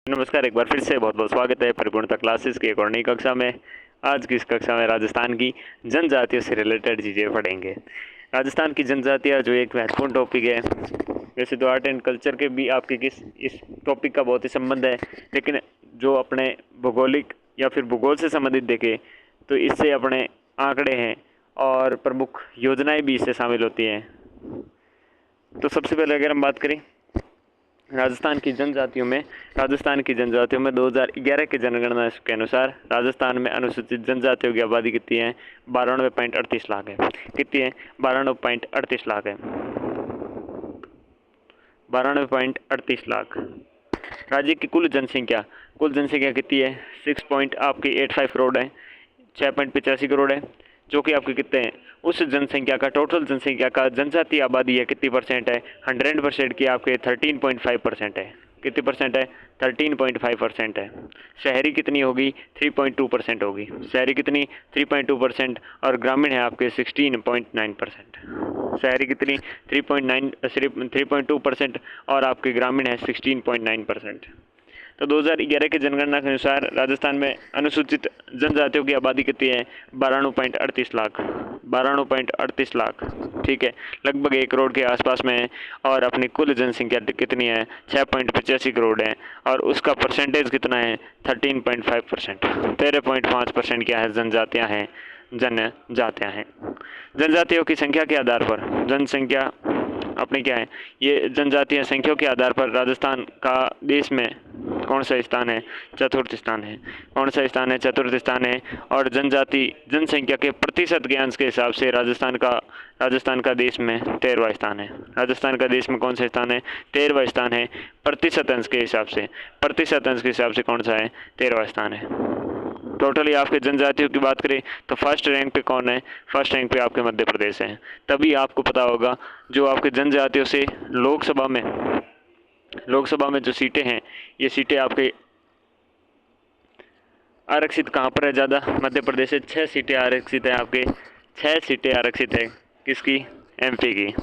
नमस्कार, एक बार फिर से बहुत बहुत स्वागत है परिपूर्णता क्लासेस की एक और नई कक्षा में। आज की इस कक्षा में राजस्थान की जनजातियों से रिलेटेड चीज़ें पढ़ेंगे। राजस्थान की जनजातियाँ जो एक महत्वपूर्ण टॉपिक है। वैसे तो आर्ट एंड कल्चर के भी आपके इस टॉपिक का बहुत ही संबंध है, लेकिन जो अपने भौगोलिक या फिर भूगोल से संबंधित देखें तो इससे अपने आंकड़े हैं और प्रमुख योजनाएं भी इससे शामिल होती हैं। तो सबसे पहले अगर हम बात करें राजस्थान की जनजातियों में 2011 की जनगणना के अनुसार राजस्थान में अनुसूचित जनजातियों की आबादी कितनी है? 92.38 लाख है। कितनी है? 92.38 लाख है। 92.38 लाख। राज्य की कुल जनसंख्या कितनी है? 6.85 करोड़ है। 6.85 करोड़ है, जो कि आपके कितने हैं? उस जनसंख्या का टोटल जनसंख्या का जनजातीय आबादी है कितनी परसेंट है? 100% की आपके 13.5% है। कितनी परसेंट है? 13.5% है। शहरी कितनी होगी? 3.2% होगी। शहरी कितनी? 3.2%। और ग्रामीण है आपके 16.9%। शहरी कितनी? 3.2% और आपके ग्रामीण है 16.9%। तो 2011 की जनगणना के अनुसार राजस्थान में अनुसूचित जनजातियों की आबादी कितनी है? 92.38 लाख। 92.38 लाख, ठीक है, लगभग 1 करोड़ के आसपास में है। और अपनी कुल जनसंख्या कितनी है? 6.85 करोड़ है। और उसका परसेंटेज कितना है? 13.5%। 13.5% क्या है? जनजातियाँ हैं। जनजातियों की संख्या के आधार पर जनसंख्या अपनी क्या है? ये जनजातीय संख्या के आधार पर राजस्थान का देश में कौन सा स्थान है? चतुर्थ स्थान है। कौन सा स्थान है? चतुर्थ स्थान है। और जनजाति जनसंख्या के प्रतिशत के अंश के हिसाब से राजस्थान का देश में 13वां स्थान है। राजस्थान का देश में कौन सा स्थान है? 13वां स्थान है। प्रतिशत अंश के हिसाब से कौन सा है? 13वां स्थान है। टोटली आपके जनजातियों की बात करें तो फर्स्ट रैंक पे कौन है? फर्स्ट रैंक पे आपके मध्य प्रदेश है। तभी आपको पता होगा जो आपके जनजातियों से लोकसभा में जो सीटें हैं, ये सीटें आपके आरक्षित कहाँ पर है ज़्यादा? मध्य प्रदेश से 6 सीटें आरक्षित हैं आपके। 6 सीटें आरक्षित है किसकी? एमपी की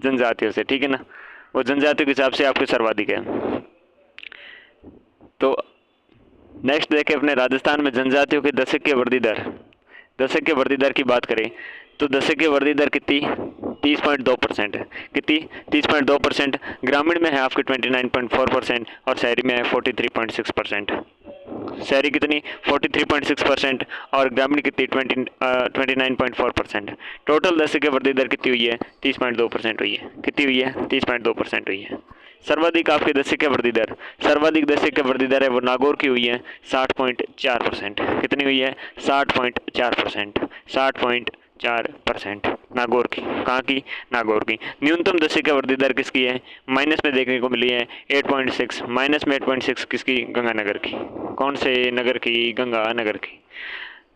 जनजातियों से, ठीक है ना। वो जनजातियों के हिसाब से आपके सर्वाधिक है। तो नेक्स्ट देखें अपने राजस्थान में जनजातियों के दशक के वृद्धि दर की बात करें तो दशक की वृद्धि दर कितनी? 30.2% है। कितनी? 30.2%। ग्रामीण में है आपके 29.4% और शहरी में है 43.6%। शहरी कितनी? 43.6% और ग्रामीण कितनी? 29.4%। टोटल दशक की वृद्धि दर कितनी हुई है? 30.2% हुई है। कितनी हुई है? 30.2% हुई है। सर्वाधिक आपके दशक की वृद्धि दर है वो नागौर की हुई है 60.4%। कितनी हुई है? 60.4%। 60.4% नागौर की। कहाँ की? नागौर की। न्यूनतम दशक की वृद्धि दर किसकी है? माइनस में देखने को मिली है 8.6। माइनस में 8.6 किसकी? गंगानगर की। कौन से नगर की? गंगानगर की।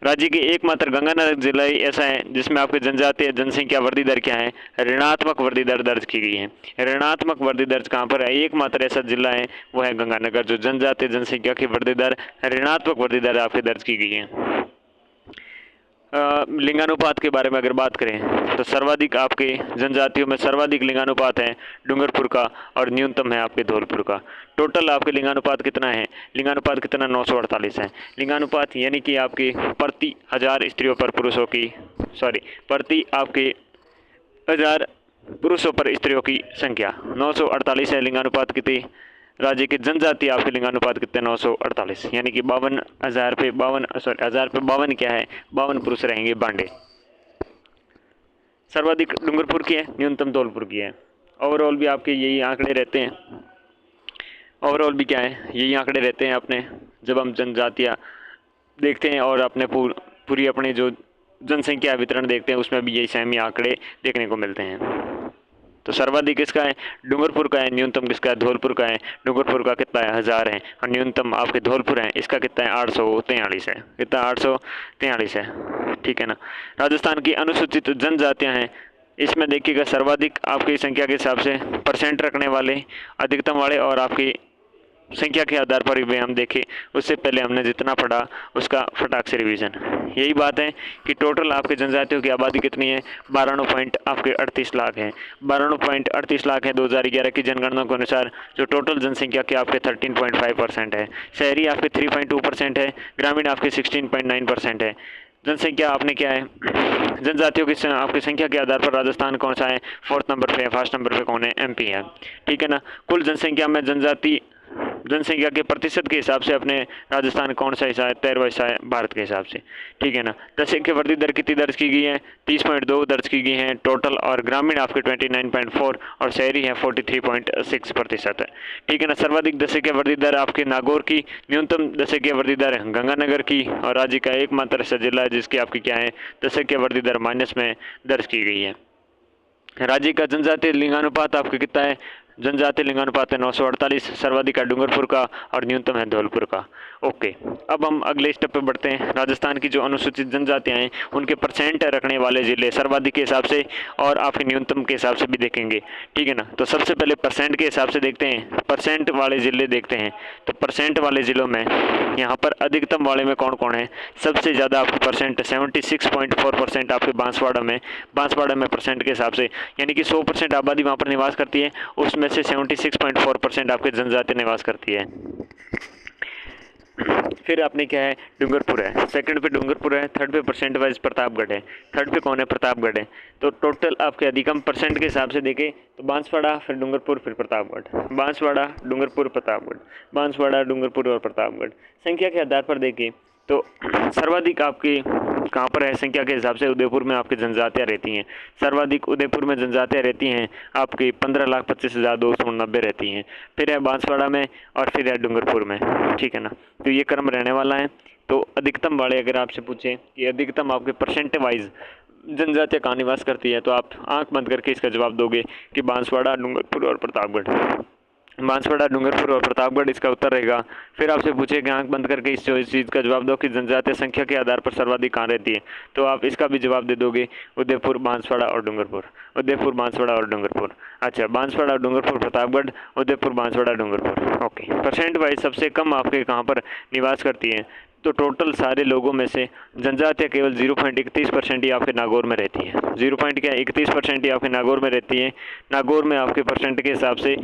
राज्य के एकमात्र गंगानगर जिला ही ऐसा है जिसमें आपके जनजातीय जनसंख्या वृद्धि दर क्या है? ऋणात्मक वृद्धि दर दर्ज की गई है। ऋणात्मक वृद्धि दर कहाँ पर है? एकमात्र ऐसा जिला है वो है गंगानगर, जो जनजातीय जनसंख्या की वृद्धि दर ऋणात्मक वृद्धि दर आपकी दर्ज की गई है। लिंगानुपात के बारे में अगर बात करें तो सर्वाधिक आपके जनजातियों में सर्वाधिक लिंगानुपात है डूंगरपुर का और न्यूनतम है आपके धौलपुर का। टोटल आपके लिंगानुपात कितना है? 948 है। लिंगानुपात यानी कि आपके प्रति 1000 स्त्रियों पर पुरुषों की प्रति आपके 1000 पुरुषों पर स्त्रियों की संख्या 948 है। लिंगानुपात कितनी? राज्य के जनजाति आपके लिंगानुपात कितने? 948, यानी कि 52 पे 52 क्या है? 52 पुरुष रहेंगे, बांडे। सर्वाधिक डूंगरपुर की है, न्यूनतम धौलपुर की है। ओवरऑल भी आपके यही आंकड़े रहते हैं। यही आंकड़े रहते हैं अपने, जब हम जनजातियाँ देखते हैं और अपने पूरी अपने जो जनसंख्या वितरण देखते हैं उसमें भी यही सेम ही आंकड़े देखने को मिलते हैं। तो सर्वाधिक किसका है? डूंगरपुर का है। न्यूनतम किसका है? धौलपुर का है। डूंगरपुर का कितना है? 1000 है। और न्यूनतम आपके धौलपुर है, इसका कितना है? 843 है। कितना? 843 है, ठीक है ना। राजस्थान की अनुसूचित जनजातियाँ हैं, इसमें देखिएगा सर्वाधिक आपकी संख्या के हिसाब से परसेंट रखने वाले, अधिकतम वाले और आपकी संख्या के आधार पर भी हम देखें, उससे पहले हमने जितना पढ़ा उसका फटाक से रिवीजन। यही बात है कि टोटल आपके जनजातियों की आबादी कितनी है, 92.38 लाख है। 92.38 लाख है 2011 की जनगणना के अनुसार, जो टोटल जनसंख्या के आपके 13.5% है। शहरी आपके 3.2% है, ग्रामीण आपके 16.9% है। जनसंख्या आपने क्या है, जनजातियों की आपकी संख्या के आधार पर राजस्थान कौन सा है, 4th नंबर पे है। 1st नंबर पे कौन है, एमपी है। ठीक है ना। कुल जनसंख्या में जनजाति जनसंख्या के प्रतिशत के हिसाब से अपने राजस्थान कौन सा हिस्सा है, 13वां हिस्सा है भारत के हिसाब से। ठीक है ना। जनसंख्या वृद्धि दर कितनी दर्ज की गई है, 30.2 दर्ज की गई है टोटल, और ग्रामीण आपके 29.4 और शहरी है 43.6% है। ठीक है ना। सर्वाधिक जनसंख्या वृद्धि दर आपके नागौर की, न्यूनतम जनसंख्या वृद्धि दर गंगानगर की, और राज्य का एकमात्र ऐसा जिला है जिसकी आपकी क्या है, जनसंख्या वृद्धि दर माइनस में दर्ज की गई है। राज्य का जनजातीय लिंगानुपात आपका कितना है, जनजातीय लिंगानुपात है 948, सर्वाधिक है डूंगरपुर का और न्यूनतम है धौलपुर का। ओके, अब हम अगले स्टेप पे बढ़ते हैं। राजस्थान की जो अनुसूचित जनजातियां हैं उनके परसेंट रखने वाले जिले सर्वाधिक के हिसाब से और आपके न्यूनतम के हिसाब से भी देखेंगे। ठीक है ना। तो सबसे पहले परसेंट के हिसाब से देखते हैं, परसेंट वाले जिले देखते हैं। तो परसेंट वाले जिलों में यहाँ पर अधिकतम वाले में कौन कौन है, सबसे ज़्यादा आपके परसेंट 76.4% आपके बांसवाड़ा में। बांसवाड़ा में परसेंट के हिसाब से यानी कि 100% आबादी वहाँ पर निवास करती है, उसमें से 76.4% आपके जनजाति निवास करती है। फिर आपने क्या है, डूंगरपुर है, सेकंड पे डूंगरपुर है, थर्ड पे परसेंट वाइज प्रतापगढ़ है। थर्ड पे कौन है, प्रतापगढ़ है। तो टोटल आपके अधिकतम परसेंट के हिसाब से देखें तो बांसवाड़ा, फिर डूंगरपुर, फिर प्रतापगढ़, बांसवाड़ा, डूंगरपुर, प्रतापगढ़, बांसवाड़ा, डूंगरपुर और प्रतापगढ़। संख्या के आधार पर देखें तो सर्वाधिक आपकी कहाँ पर है, संख्या के हिसाब से उदयपुर में आपकी जनजातियाँ रहती हैं। सर्वाधिक उदयपुर में जनजातियाँ रहती हैं आपकी 15,25,289 रहती हैं। फिर है बांसवाड़ा में और फिर है डूंगरपुर में। ठीक है ना। तो ये क्रम रहने वाला है। तो अधिकतम वाले अगर आपसे पूछें कि अधिकतम आपके परसेंट वाइज जनजातियाँ कहाँ निवास करती है, तो आप आंख बंद करके इसका जवाब दोगे कि बांसवाड़ा, डूंगरपुर और प्रतापगढ़। बांसवाड़ा, डूंगरपुर और प्रतापगढ़ इसका उत्तर रहेगा। फिर आपसे पूछे कि आंख बंद करके इस चीज़ का जवाब दो कि जनजातीय संख्या के आधार पर सर्वाधिक कहाँ रहती है, तो आप इसका भी जवाब दे दोगे उदयपुर, बांसवाड़ा और डूंगरपुर। उदयपुर, बांसवाड़ा और डूंगरपुर। अच्छा, Banswara, Dungarpur, Pratapgarh, Udaipur, Banswara, Dungarpur. Okay, percent wise सबसे कम आपके कहाँ पर निवास करती है, तो टोटल सारे लोगों में से जनजातियाँ केवल 0.31% ही आपके नागौर में रहती है। 0.31% ही आपके नागौर में रहती है। नागौर में आपके परसेंट के हिसाब से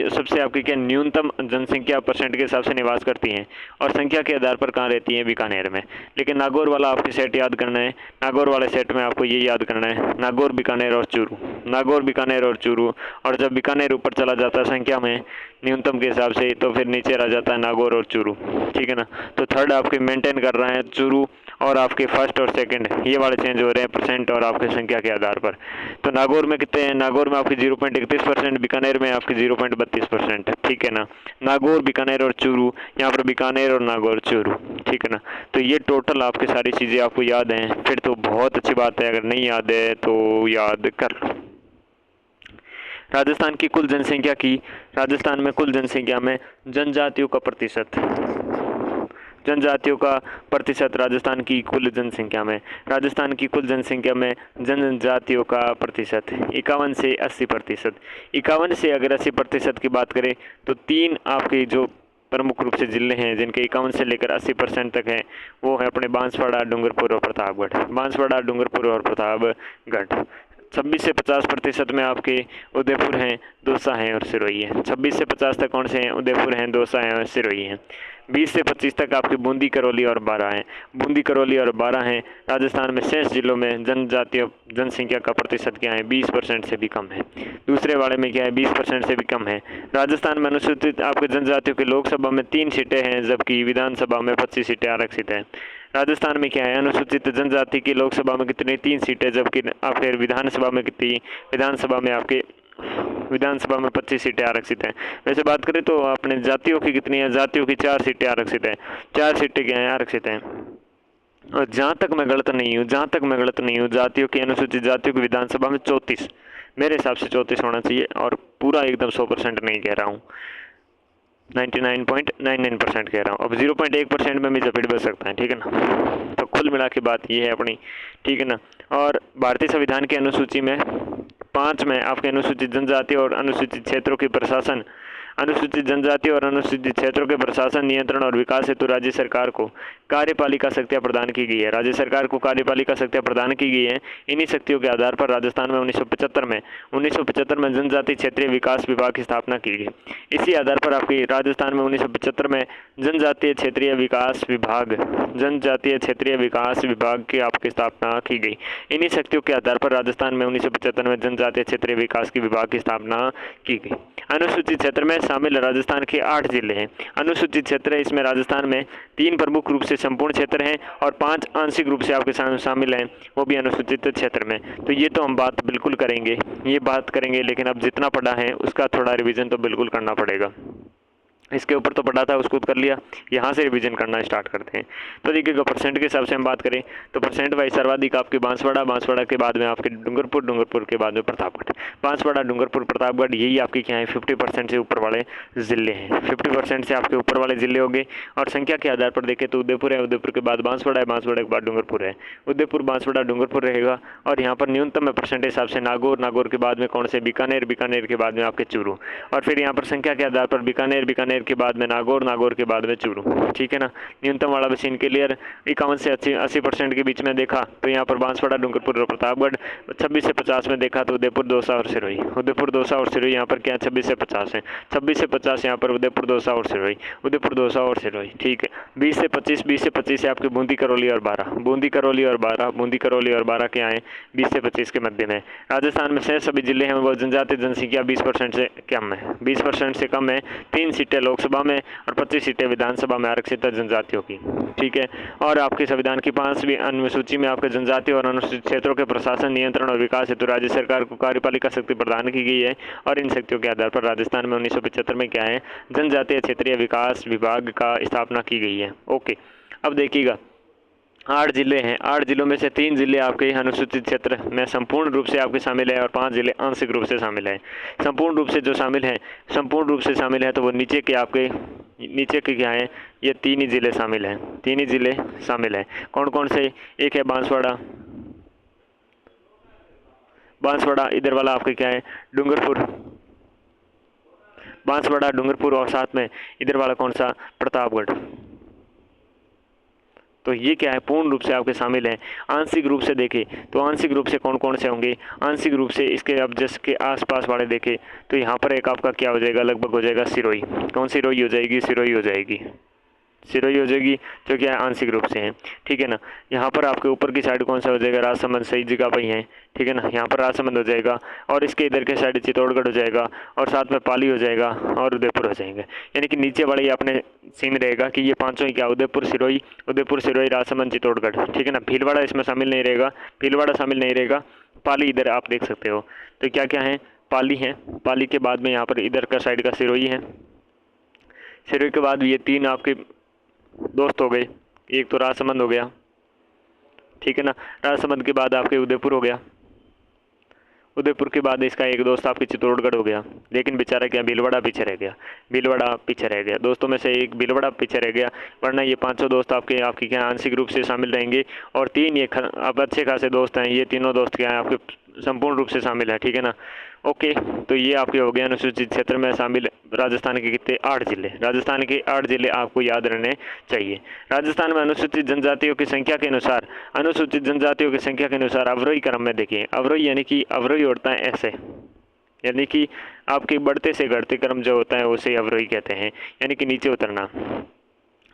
सबसे आपकी क्या न्यूनतम जनसंख्या परसेंट के हिसाब से निवास करती हैं, और संख्या के आधार पर कहाँ रहती हैं, बीकानेर में। लेकिन नागौर वाला आपके सेट याद करना है। नागौर वाले सेट में आपको ये याद करना है, नागौर, बीकानेर और चूरू। नागौर, बीकानेर और चूरू। और जब बीकानेर ऊपर चला जाता है संख्या में न्यूनतम के हिसाब से, तो फिर नीचे रह जाता है नागौर और चूरू। ठीक है ना। तो थर्ड आपके मेंटेन कर रहे हैं चूरू, और आपके फर्स्ट और सेकंड ये वाले चेंज हो रहे हैं परसेंट और आपके संख्या के आधार पर। तो नागौर में कितने हैं, नागौर में आपके 0.31%, बीकानेर में आपके 0.32%। ठीक है ना। नागौर, बीकानेर और चूरू, यहाँ पर बीकानेर और नागौर, चूरू। ठीक है ना। तो ये टोटल आपकी सारी चीज़ें आपको याद हैं, फिर तो बहुत अच्छी बात है। अगर नहीं याद है तो याद कर लो। राजस्थान की कुल जनसंख्या की, राजस्थान में कुल जनसंख्या में जनजातियों का प्रतिशत, जनजातियों का प्रतिशत राजस्थान की कुल जनसंख्या में, राजस्थान की कुल जनसंख्या में जनजातियों का प्रतिशत 51 से 80%। 51 से अगर 80% की बात करें तो तीन आपके जो प्रमुख रूप से जिले हैं जिनके 51 से लेकर 80% तक हैं, वो है अपने बांसवाड़ा, डूंगरपुर और प्रतापगढ़। बांसवाड़ा, डूंगरपुर और प्रतापगढ़। 26 से 50% में आपके उदयपुर हैं, दौसा हैं और सिरोही हैं। 26 से 50 तक कौन से हैं, उदयपुर हैं, दौसा हैं और सिरोही हैं। 20 से 25 तक आपके बूंदी, करौली और बारां हैं। बूंदी, करौली और बारां हैं। राजस्थान में शेष जिलों में जनजातीय जनसंख्या का प्रतिशत क्या है, 20% से भी कम है। दूसरे वाले में क्या है, 20% से भी कम है। राजस्थान में अनुसूचित आपके जनजातियों की लोकसभा में 3 सीटें हैं, जबकि विधानसभा में 25 सीटें आरक्षित हैं। राजस्थान में क्या है, अनुसूचित जनजाति की लोकसभा में कितनी, 3 सीटें, जबकि आपके विधानसभा में कितनी, विधानसभा में आपके विधानसभा में 25 सीटें आरक्षित हैं। वैसे बात करें तो अपने जातियों की कितनी है, जातियों की 4 सीटें आरक्षित हैं। 4 सीटें क्या हैं, आरक्षित हैं। और जहाँ तक मैं गलत नहीं हूँ, जातियों की, अनुसूचित जातियों की विधानसभा में 34, मेरे हिसाब से 34 होना चाहिए, और पूरा एकदम 100% नहीं कह रहा हूँ, 99.99% कह रहा हूँ। अब 0.1% में भी झपेट बच सकता है। ठीक है ना। तो कुल मिला के बात ये है अपनी। ठीक है ना। और भारतीय संविधान की अनुसूची में 5 में आपके अनुसूचित जनजाति और अनुसूचित क्षेत्रों की प्रशासन अनुसूचित जनजाति और अनुसूचित क्षेत्रों के प्रशासन, नियंत्रण और विकास हेतु राज्य सरकार को कार्यपालिका शक्तियां प्रदान की गई है। राज्य सरकार को कार्यपालिका शक्तियां प्रदान की गई है। इन्हीं शक्तियों के आधार पर राजस्थान में 1975 में जनजातीय क्षेत्रीय विकास विभाग की स्थापना की गई। इसी आधार पर आपकी राजस्थान में 1975 में जनजातीय क्षेत्रीय विकास विभाग की आपकी स्थापना की गई। इन्हीं शक्तियों के आधार पर राजस्थान में 1975 में जनजातीय क्षेत्रीय विकास की विभाग की स्थापना की गई। अनुसूचित क्षेत्र में शामिल राजस्थान के 8 जिले हैं। अनुसूचित क्षेत्र है, इसमें राजस्थान में 3 प्रमुख रूप से संपूर्ण क्षेत्र हैं और 5 आंशिक रूप से आपके शामिल हैं, वो भी अनुसूचित क्षेत्र में। तो ये तो हम बात बिल्कुल करेंगे, लेकिन अब जितना पढ़ा है उसका थोड़ा रिवीजन तो बिल्कुल करना पड़ेगा। इसके ऊपर तो पढ़ा था, उसको कर लिया, यहाँ से रिवीजन करना स्टार्ट करते हैं। तो देखिएगा परसेंट के हिसाब से हम बात करें तो परसेंट वाइज सर्वाधिक आपके बांसवाड़ा के बाद में आपके डूंगरपुर के बाद में प्रतापगढ़। बांसवाड़ा, डूंगरपुर, प्रतापगढ़ यही आपके क्या है 50% से ऊपर वाले ज़िले हैं। 50% से आपके ऊपर वाले ज़िले हो गए। और संख्या के आधार पर देखें तो उदयपुर है, उदयपुर के बाद बांसवाड़ा है, बांसवाड़ा के बाद डूंगरपुर है। उदयपुर, बांसवाड़ा, डूंगरपुर रहेगा। और यहाँ पर न्यूनतम परसेंट हिसाब से नागौर के बाद में कौन से बीकानेर के बाद में आपके चूरू। और फिर यहाँ पर संख्या के आधार पर बीकानेर के बाद में नागौर के बाद में चूरू। ठीक है ना। न्यूनतम वाला मशीन क्लियर 51 से 80% के बीच में देखा तो यहाँ पर बांसवाड़ा, डूंगरपुर और प्रतापगढ़। 26 से 50 में देखा तो उदयपुर, दौसा और सिरोही। यहाँ पर क्या 26 से 50 है। 26 से 50 यहाँ पर उदयपुर, दौसा और सिरोही। ठीक है। 20 से 25 है आपके बूंदी, करौली और बारां क्या है 20 से 25 के मध्य में। राजस्थान में शेष सभी जिले हैं वो जनजातीय जनसंख्या 20% से कम है। 20% से कम है। 3 सीटें लोकसभा में और 25 सीटें विधानसभा में आरक्षित है जनजातियों की। ठीक है। और आपके संविधान की 5वीं अनुसूची में आपके जनजातीय और अनुसूचित क्षेत्रों के प्रशासन, नियंत्रण और विकास हेतु राज्य सरकार को कार्यपालिका शक्ति प्रदान की गई है। और इन शक्तियों के आधार पर राजस्थान में 1975 में क्या है जनजातीय क्षेत्रीय विकास विभाग का स्थापना की गई है। ओके, अब देखिएगा 8 जिले हैं। 8 जिलों में से 3 जिले आपके अनुसूचित क्षेत्र में संपूर्ण रूप से आपके शामिल है और 5 जिले आंशिक रूप से शामिल है। संपूर्ण रूप से शामिल है तो वो नीचे के क्या है ये 3 ही जिले शामिल हैं। कौन कौन से? एक है बांसवाड़ा, इधर वाला आपके क्या है डूंगरपुर और साथ में इधर वाला कौन सा प्रतापगढ़। तो ये क्या है पूर्ण रूप से आपके शामिल हैं। आंशिक रूप से देखें तो आंशिक रूप से कौन कौन से होंगे? आंशिक रूप से इसके अब जिसके आसपास वाले देखें तो यहाँ पर एक आपका क्या हो जाएगा लगभग हो जाएगा सिरोही। कौन सी रोही हो जाएगी? सिरोही हो जाएगी जो क्या है आंशिक रूप से है। ठीक है ना। यहाँ पर आपके ऊपर की साइड कौन सा हो जाएगा? राजसमंद, सही जगह पर ही है। ठीक है ना। यहाँ पर राजसमंद हो जाएगा और इसके इधर के साइड चित्तौड़गढ़ हो जाएगा और साथ में पाली हो जाएगा और उदयपुर हो जाएंगे। यानी कि नीचे वाले अपने सीन रहेगा कि ये पांचों ही क्या उदयपुर, सिरोही, राजसमंद, चित्तौड़गढ़। ठीक है ना। भीलवाड़ा इसमें शामिल नहीं रहेगा। पाली इधर आप देख सकते हो। तो क्या क्या है? पाली है। पाली के बाद में यहाँ पर इधर का साइड का सिरोही है। सिरोही के बाद ये 3 आपके दोस्त हो गए। एक तो राजसमंद हो गया। ठीक है ना। राजसमंद के बाद आपके उदयपुर हो गया। उदयपुर के बाद इसका एक दोस्त आपके चित्तौड़गढ़ हो गया। लेकिन बेचारा क्या भीलवाड़ा पीछे रह गया। दोस्तों में से एक भीलवाड़ा पीछे रह गया। वरना ये 500 दोस्त आपकी क्या आंशिक रूप से शामिल रहेंगे। और 3 ये अब अच्छे खासे दोस्त हैं। ये तीनों दोस्त क्या है आपके संपूर्ण रूप से शामिल है। ठीक है ना। ओके, तो ये आपके हो गए अनुसूचित क्षेत्र में शामिल राजस्थान के कितने 8 जिले। राजस्थान के 8 जिले आपको याद रहने चाहिए। राजस्थान में अनुसूचित जनजातियों की संख्या के अनुसार अवरोही क्रम में देखिए। अवरोही यानी कि अवरोही होता है ऐसे, यानी कि आपके बढ़ते से घटते क्रम जो होता है उसे अवरोही कहते हैं, यानी कि नीचे उतरना।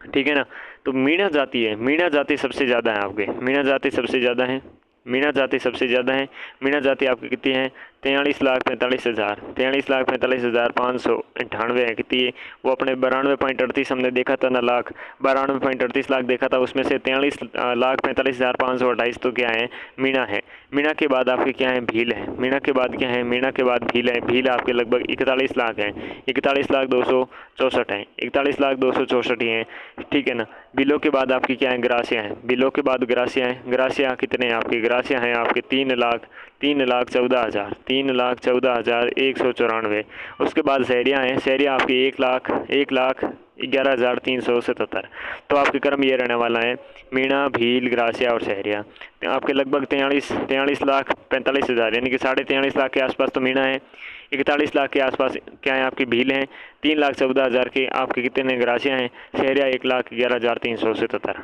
ठीक है ना। तो मीणा जाति सबसे ज़्यादा है आपके। मीणा जाति सबसे ज़्यादा है। मीणा जाति आपकी कितनी है? 43,45,598 है। कितनी है वो? अपने 92.38 हमने देखा था ना लाख, 92.38 लाख देखा था। उसमें से 43,45,528 तो क्या है मीणा है। मीणा के बाद आपके क्या है? भील है। मीणा के बाद भील है। भील आपके लगभग 41 लाख है। 41,264 है। 41,264 ही है। ठीक है ना। बिलों के बाद आपकी क्या है? ग्रासिया है। ग्रासिया कितने हैं आपके? ग्रासिया हैं आपके 3,14,194। उसके बाद शहरियाँ हैं। शहरियाँ आपकी 1,11,377। तो आपके क्रम ये रहने वाला है मीणा, भील, ग्रासिया और शहरिया। आपके लगभग 43,45,000 यानी कि 43.5 लाख के आसपास तो मीणा है। 41 लाख के आसपास क्या है आपकी भील हैं। 3,14,000 के आपके कितने ग्रासियाँ हैं। सहरिया 1,11,377।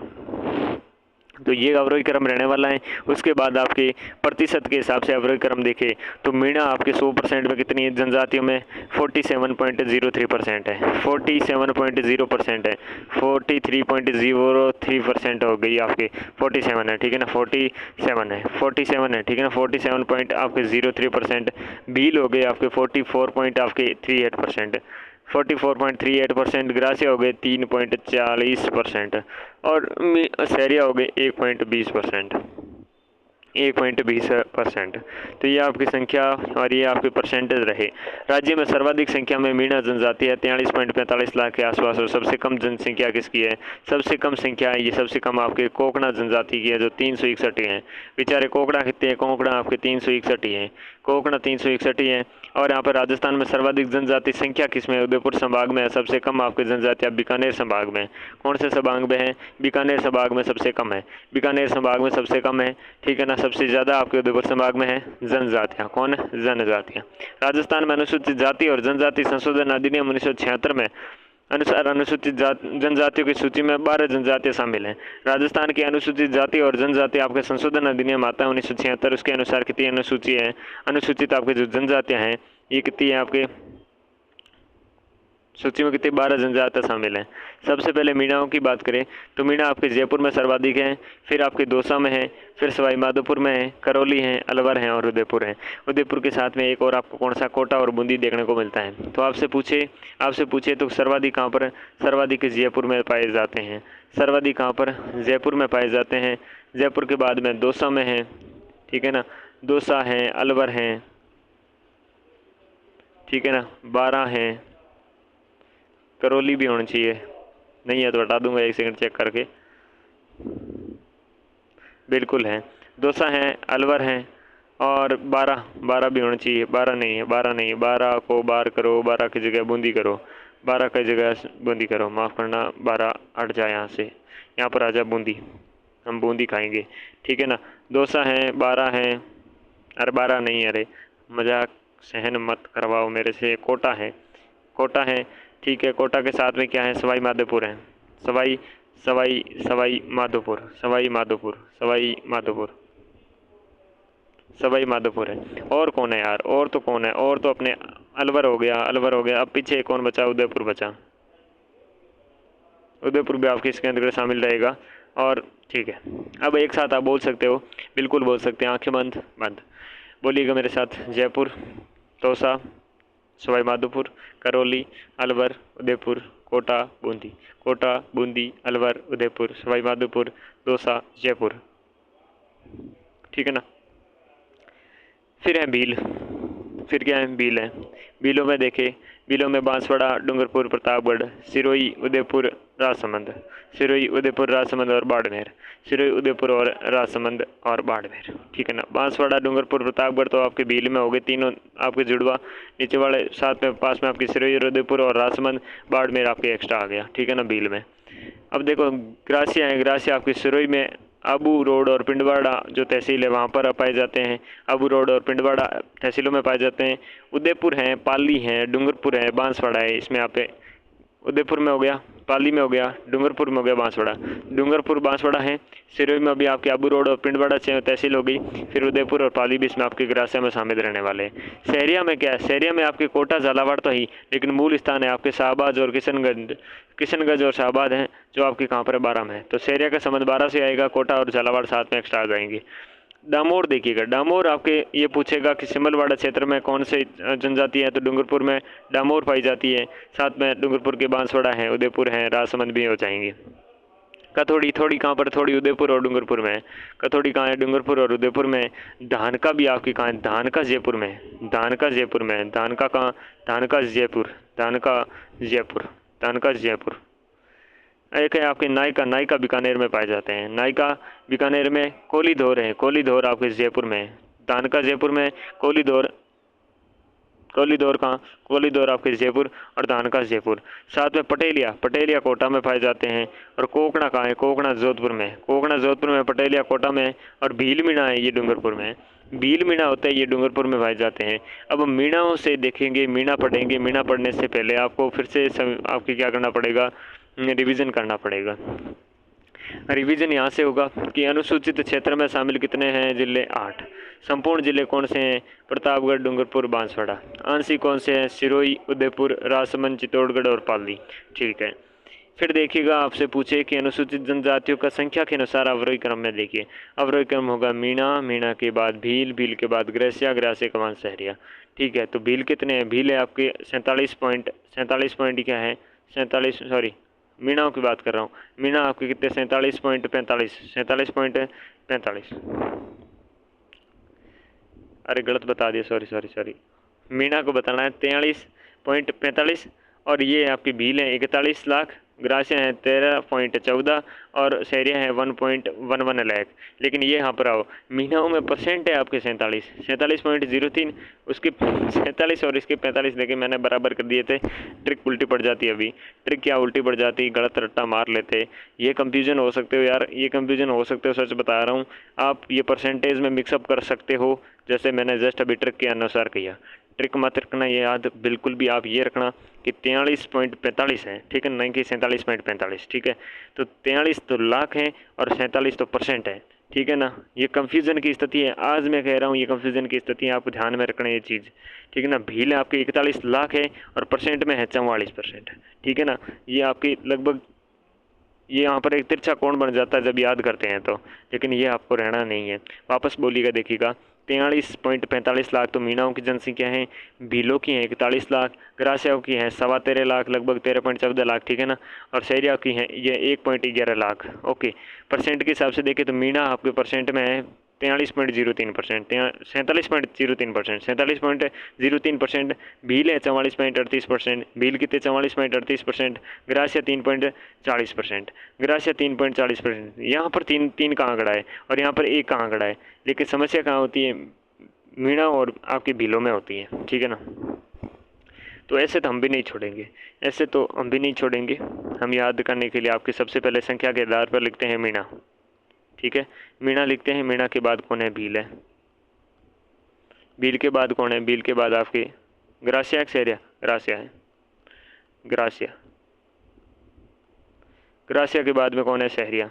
तो ये अवरोही क्रम रहने वाला है। उसके बाद आपके प्रतिशत के हिसाब से अवरोही क्रम देखें तो मीणा आपके 100% में कितनी जनजातियों में 47.03% है। 47.0% है। 43.03% हो गई आपकी 47 है, ठीक है ना। 47 है, 47 है, ठीक है ना। 47 पॉइंट आपके 03% भील हो गए आपके 44 पॉइंट आपके 38%। 44.38% ग्रासिया हो गए 3.40% और सहरिया हो गए 1.20%। 1.20%। तो ये आपकी संख्या और ये आपके परसेंटेज रहे। राज्य में सर्वाधिक संख्या में मीणा जनजाति है 43.45 लाख के आसपास और सबसे कम जनसंख्या किसकी है। सबसे कम संख्या है ये सबसे कम आपके कोकणा जनजाति की है जो 361 है। बेचारे कोकणा कितने हैं, कोकणा आपके 361 हैं। कोकणा 361 हैं। और यहाँ पर राजस्थान में सर्वाधिक जनजाति संख्या किसमें है, उदयपुर संभाग में है। सबसे कम आपके जनजातियाँ बीकानेर संभाग में। कौन से संभाग में है, बीकानेर संभाग में सबसे कम है। बीकानेर संभाग में सबसे कम है, ठीक है ना। सबसे ज़्यादा आपके उदयपुर संभाग में है जनजातियाँ। कौन है, जनजातियाँ। राजस्थान में अनुसूचित जाति और जनजाति संशोधन अधिनियम 1976 में अनुसार अनुसूचित जनजातियों की सूची में 12 जनजातियाँ शामिल हैं। राजस्थान की अनुसूचित जाति और जनजाति आपके संशोधन अधिनियम आता है 1976। उसके अनुसार कितनी अनुसूची है, अनुसूचित आपके जो जनजातियाँ हैं ये कितनी है आपके सूची में, कितनी 12 जनजातियाँ शामिल हैं। सबसे पहले मीणाओं की बात करें तो मीणा आपके जयपुर में सर्वाधिक हैं, फिर आपके दौसा में है, फिर सवाई माधोपुर में है, करौली हैं, अलवर हैं और उदयपुर हैं। उदयपुर के साथ में एक और आपको कौन सा, कोटा और बूंदी देखने को मिलता है। तो आपसे पूछे तो सर्वाधिक कहाँ पर, सर्वाधिक जयपुर में पाए जाते हैं। सर्वाधिक कहाँ पर, जयपुर में पाए जाते हैं। जयपुर के बाद में दौसा में है, ठीक है ना। दौसा हैं, अलवर हैं, ठीक है ना, 12 हैं, करौली भी होना चाहिए, नहीं है तो हटा दूंगा, एक सेकंड चेक करके। बिल्कुल है, दौसा हैं, अलवर हैं और 12 भी होना चाहिए। 12 नहीं है, 12 को बार करो, 12 की जगह बूंदी करो, 12 की जगह बूंदी करो, माफ़ करना, 12 हट जाए यहाँ से, यहाँ पर आ जाए बूंदी, हम बूंदी खाएंगे, ठीक है ना। दौसा हैं, 12 हैं, अरे 12 नहीं है, अरे मजाक सहन मत करवाओ मेरे से। कोटा है, कोटा है, ठीक है। कोटा के साथ में क्या है, सवाई माधोपुर है, सवाई सवाई सवाई माधोपुर, सवाई माधोपुर, सवाई माधोपुर, सवाई माधोपुर है। और कौन है यार, और तो कौन है, और तो अपने अलवर हो गया, अलवर हो गया। अब पीछे कौन बचा, उदयपुर बचा। उदयपुर भी आपके इसके अंदर शामिल रहेगा और ठीक है। अब एक साथ आप बोल सकते हो, बिल्कुल बोल सकते हैं, आंखें बंद बंद बोलिएगा मेरे साथ। जयपुर, दौसा, सवाई माधोपुर, करौली, अलवर, उदयपुर, कोटा, बूंदी। कोटा, बूंदी, अलवर, उदयपुर, सवाई माधोपुर, दौसा, जयपुर, ठीक है ना। फिर है भील, फिर क्या है, भील है। भीलों में देखें, भीलों में बांसवाड़ा, डूंगरपुर, प्रतापगढ़, सिरोही, उदयपुर, राजसमंद, सिरोही, उदयपुर, राजसमंद और बाड़मेर, सिरोही, उदयपुर और राजसमंद और बाड़मेर, ठीक है ना। बांसवाड़ा, डूंगरपुर, प्रतापगढ़ तो आपके भील में हो गए, तीनों आपके जुड़वा। नीचे वाले साथ में पास में आपकी सिरोही, उदयपुर और राजसमंद, बाड़मेर आपके एक्स्ट्रा आ गया, ठीक है ना, भील में। अब देखो ग्रासिया है, ग्रासिया आपकी सिरोही में अबू रोड और पिंडवाड़ा जो तहसील है वहाँ पर पाए जाते हैं। अबू रोड और पिंडवाड़ा तहसीलों में पाए जाते हैं। उदयपुर हैं, पाली हैं, डूंगरपुर है, बांसवाड़ा है। इसमें आप उदयपुर में हो गया, पाली में हो गया, डूंगरपुर में हो गया, बांसवाड़ा। डूंगरपुर, बांसवाड़ा है। सिरोही में अभी आपके अबू रोड और पिंडवाड़ा तहसील हो गई। फिर उदयपुर और पाली भी इसमें आपके ग्रासिया में शामिल रहने वाले हैं। सहरिया में क्या है, सहरिया में आपके कोटा, झालावाड़ तो ही, लेकिन मूल स्थान है आपके शाहबाद और किशनगंज और शाहबाद हैं जो आपके कहाँ पर है, 12 में। तो सहरिया का संबंध 12 से आएगा, कोटा और झालावाड़ साथ में एक्स्ट्रा आ जाएंगे। डामोर देखिएगा, डामोर आपके ये पूछेगा कि सिमलवाड़ा क्षेत्र में कौन से जनजाति है, तो डूंगरपुर में डामोर पाई जाती है। साथ में डूंगरपुर के बांसवाड़ा है, उदयपुर है, राजसमंद भी हो जाएंगे। कथोड़ी, थोड़ी कहाँ पर, थोड़ी उदयपुर और डूंगरपुर में है। कथोड़ी कहाँ है, डूंगरपुर और उदयपुर में। धानका भी आपकी कहाँ है, धानका जयपुर में, धानका जयपुर में। धानका कहाँ, धानका जयपुर, धानका जयपुर, धानका जयपुर। एक है आपके नायका, नायका बीकानेर में पाए जाते हैं। नायका बीकानेर में। कोलीधोर है, कोलीधोर आपके जयपुर में। धानका जयपुर में, कोलीधोर, कोलीधोर कहाँ, कोलीधोर आपके जयपुर और धानका जयपुर। साथ में पटेलिया, पटेलिया कोटा में पाए जाते हैं। और कोकणा कहाँ है, कोकणा जोधपुर में। कोकणा जोधपुर में, पटेलिया कोटा में और भील मीणा है ये डूंगरपुर में। भील मीणा होता है, ये डूंगरपुर में पाए जाते हैं। अब हम मीणाओं से देखेंगे, मीणा पढ़ेंगे। मीणा पढ़ने से पहले आपको फिर से आपके क्या करना पड़ेगा, रिवीजन करना पड़ेगा। रिवीजन यहाँ से होगा कि अनुसूचित क्षेत्र में शामिल कितने हैं जिले, 8। संपूर्ण जिले कौन से हैं, प्रतापगढ़, डूंगरपुर, बांसवाड़ा। आंशिक कौन से हैं, सिरोही, उदयपुर, राजसमंद, चित्तौड़गढ़ और पाली। ठीक है। फिर देखिएगा आपसे पूछे कि अनुसूचित जनजातियों का संख्या के अनुसार अवरोही क्रम में देखिए। अवरोही क्रम होगा मीणा, मीणा के बाद भील, भील के बाद ग्रासिया, ग्रासिया के बाद सहरिया। ठीक है। तो भील कितने हैं, भील है आपके 47 पॉइंट क्या है, 47, सॉरी मीणाओं की बात कर रहा हूँ। मीणा आपके कितने, 47.45। अरे गलत बता दिया, सॉरी। मीणा को बताना है 43.45 और ये आपकी भील है 41 लाख, ग्रासिया है 13.14 और सहरिया है 1.11 लाख। लेकिन ये यहाँ पर आओ, मीणाओं में परसेंट है आपके 47.03, उसके 47 और इसके 45 लेके मैंने बराबर कर दिए थे। ट्रिक उल्टी पड़ जाती है। अभी ट्रिक क्या उल्टी पड़ जाती, गलत रट्टा मार लेते। ये कंफ्यूजन हो सकते हो यार, ये कंफ्यूजन हो सकते हो, सच बता रहा हूँ। आप ये परसेंटेज में मिक्सअप कर सकते हो, जैसे मैंने जस्ट अभी ट्रिक के अनुसार किया। ट्रिक मत रखना, ये याद बिल्कुल भी आप ये रखना कि 43.45 है, ठीक है, नहीं कि 47.45। ठीक है। तो 43 तो लाख है और 47 तो परसेंट है, ठीक है ना। ये कंफ्यूजन की स्थिति है, आज मैं कह रहा हूँ ये कंफ्यूजन की स्थिति है, आपको ध्यान में रखना ये चीज़, ठीक है ना। भील आपके 41 लाख है और परसेंट में है 44%, ठीक है ना। ये आपकी लगभग, ये यहाँ पर एक तिरछा कोण बन जाता है जब याद करते हैं तो, लेकिन ये आपको रहना नहीं है। वापस बोलिएगा, देखिएगा 43.45 लाख तो मीणाओं की जनसंख्या है, भीलों की है 41 लाख, ग्रासियाओं की है 13.25 लाख, लगभग 13.14 लाख, ठीक है ना। और सहरिया की है ये 1.11 लाख। ओके। परसेंट के हिसाब से देखें तो मीणा आपके परसेंट में है 43.03%, 47.03%, 47.03%। भील है 44.38%, भील कितने 44.38%, ग्रासिया 3.40%, ग्रासिया 3.40%। यहाँ पर तीन का आंकड़ा है और यहाँ पर एक का आंकड़ा है, लेकिन समस्या कहाँ होती है, मीणा और आपकी भीलों में होती है, ठीक है ना। तो ऐसे तो हम भी नहीं छोड़ेंगे, ऐसे तो हम भी नहीं छोड़ेंगे। हम याद करने के लिए आपके सबसे पहले संख्या के आधार पर लिखते हैं मीणा, ठीक है। मीणा लिखते हैं, मीणा के बाद कौन है, भील है। भील के बाद कौन है, भील के बाद आपके ग्रासिया है, सहरिया, ग्रासिया है, ग्रासिया। ग्रासिया के बाद में कौन है, सहरिया।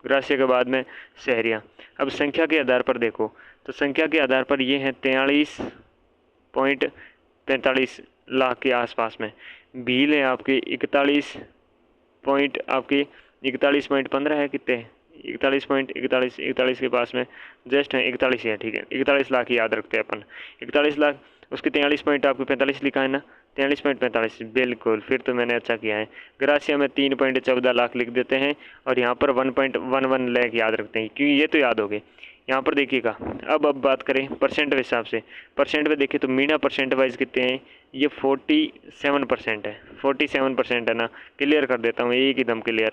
ग्रासिया के बाद में सहरिया। अब संख्या के आधार पर देखो, तो संख्या के आधार पर ये है 43.45 लाख के आसपास में। भील है आपके 41.15 है, कितने 41 के पास में जस्ट है, 41 है, ठीक है। 41 लाख याद रखते हैं अपन, 41 लाख, उसके 43 पॉइंट आपको 45 लिखा है ना, 43.45, बिल्कुल। फिर तो मैंने अच्छा किया है। ग्रासिया में 3.14 लाख लिख देते हैं और यहाँ पर 1.11 लाख याद रखते हैं, क्योंकि ये तो याद हो गए। यहाँ पर देखिएगा, अब बात करें परसेंट के हिसाब से, परसेंट पे देखिए तो मीणा परसेंट वाइज कितने हैं, ये 47% है, 47% है ना। क्लियर कर देता हूँ एक ही दम क्लियर,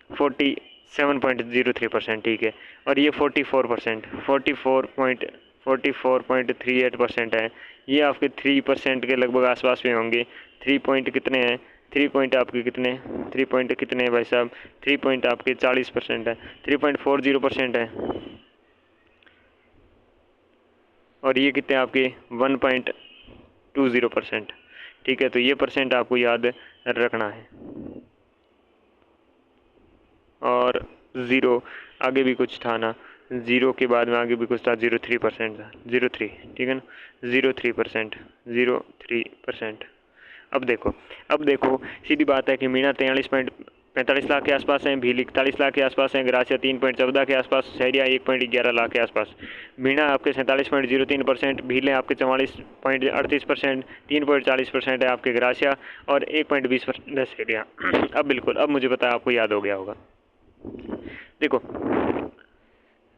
47.03%, ठीक है। और ये 44%, 44.38% है। ये आपके 3% के लगभग आसपास में होंगे। 3 पॉइंट कितने हैं, 3 पॉइंट आपके कितने, 3 पॉइंट कितने हैं भाई साहब, 3 पॉइंट आपके 40% है, 3.40% है। और ये कितने आपके 1.20%, ठीक है। तो ये परसेंट आपको याद रखना है। और ज़ीरो आगे भी कुछ था ना, ज़ीरो के बाद में आगे भी कुछ था, 0.3% था, 0.3, ठीक है ना, 0.3%, 0.3%। अब देखो सीधी बात है कि मीणा 43.45 लाख के आसपास हैं, भील 41 लाख के आसपास हैं, ग्रासिया 3.14 के आसपास, सहरिया 1.11 लाख के आसपास। मीणा आपके 47.03%, भील है आपके 44.38%, 3.40% है आपके ग्रासिया और 1.20% है सहरिया। अब बिल्कुल, अब मुझे पता है आपको याद हो गया होगा। देखो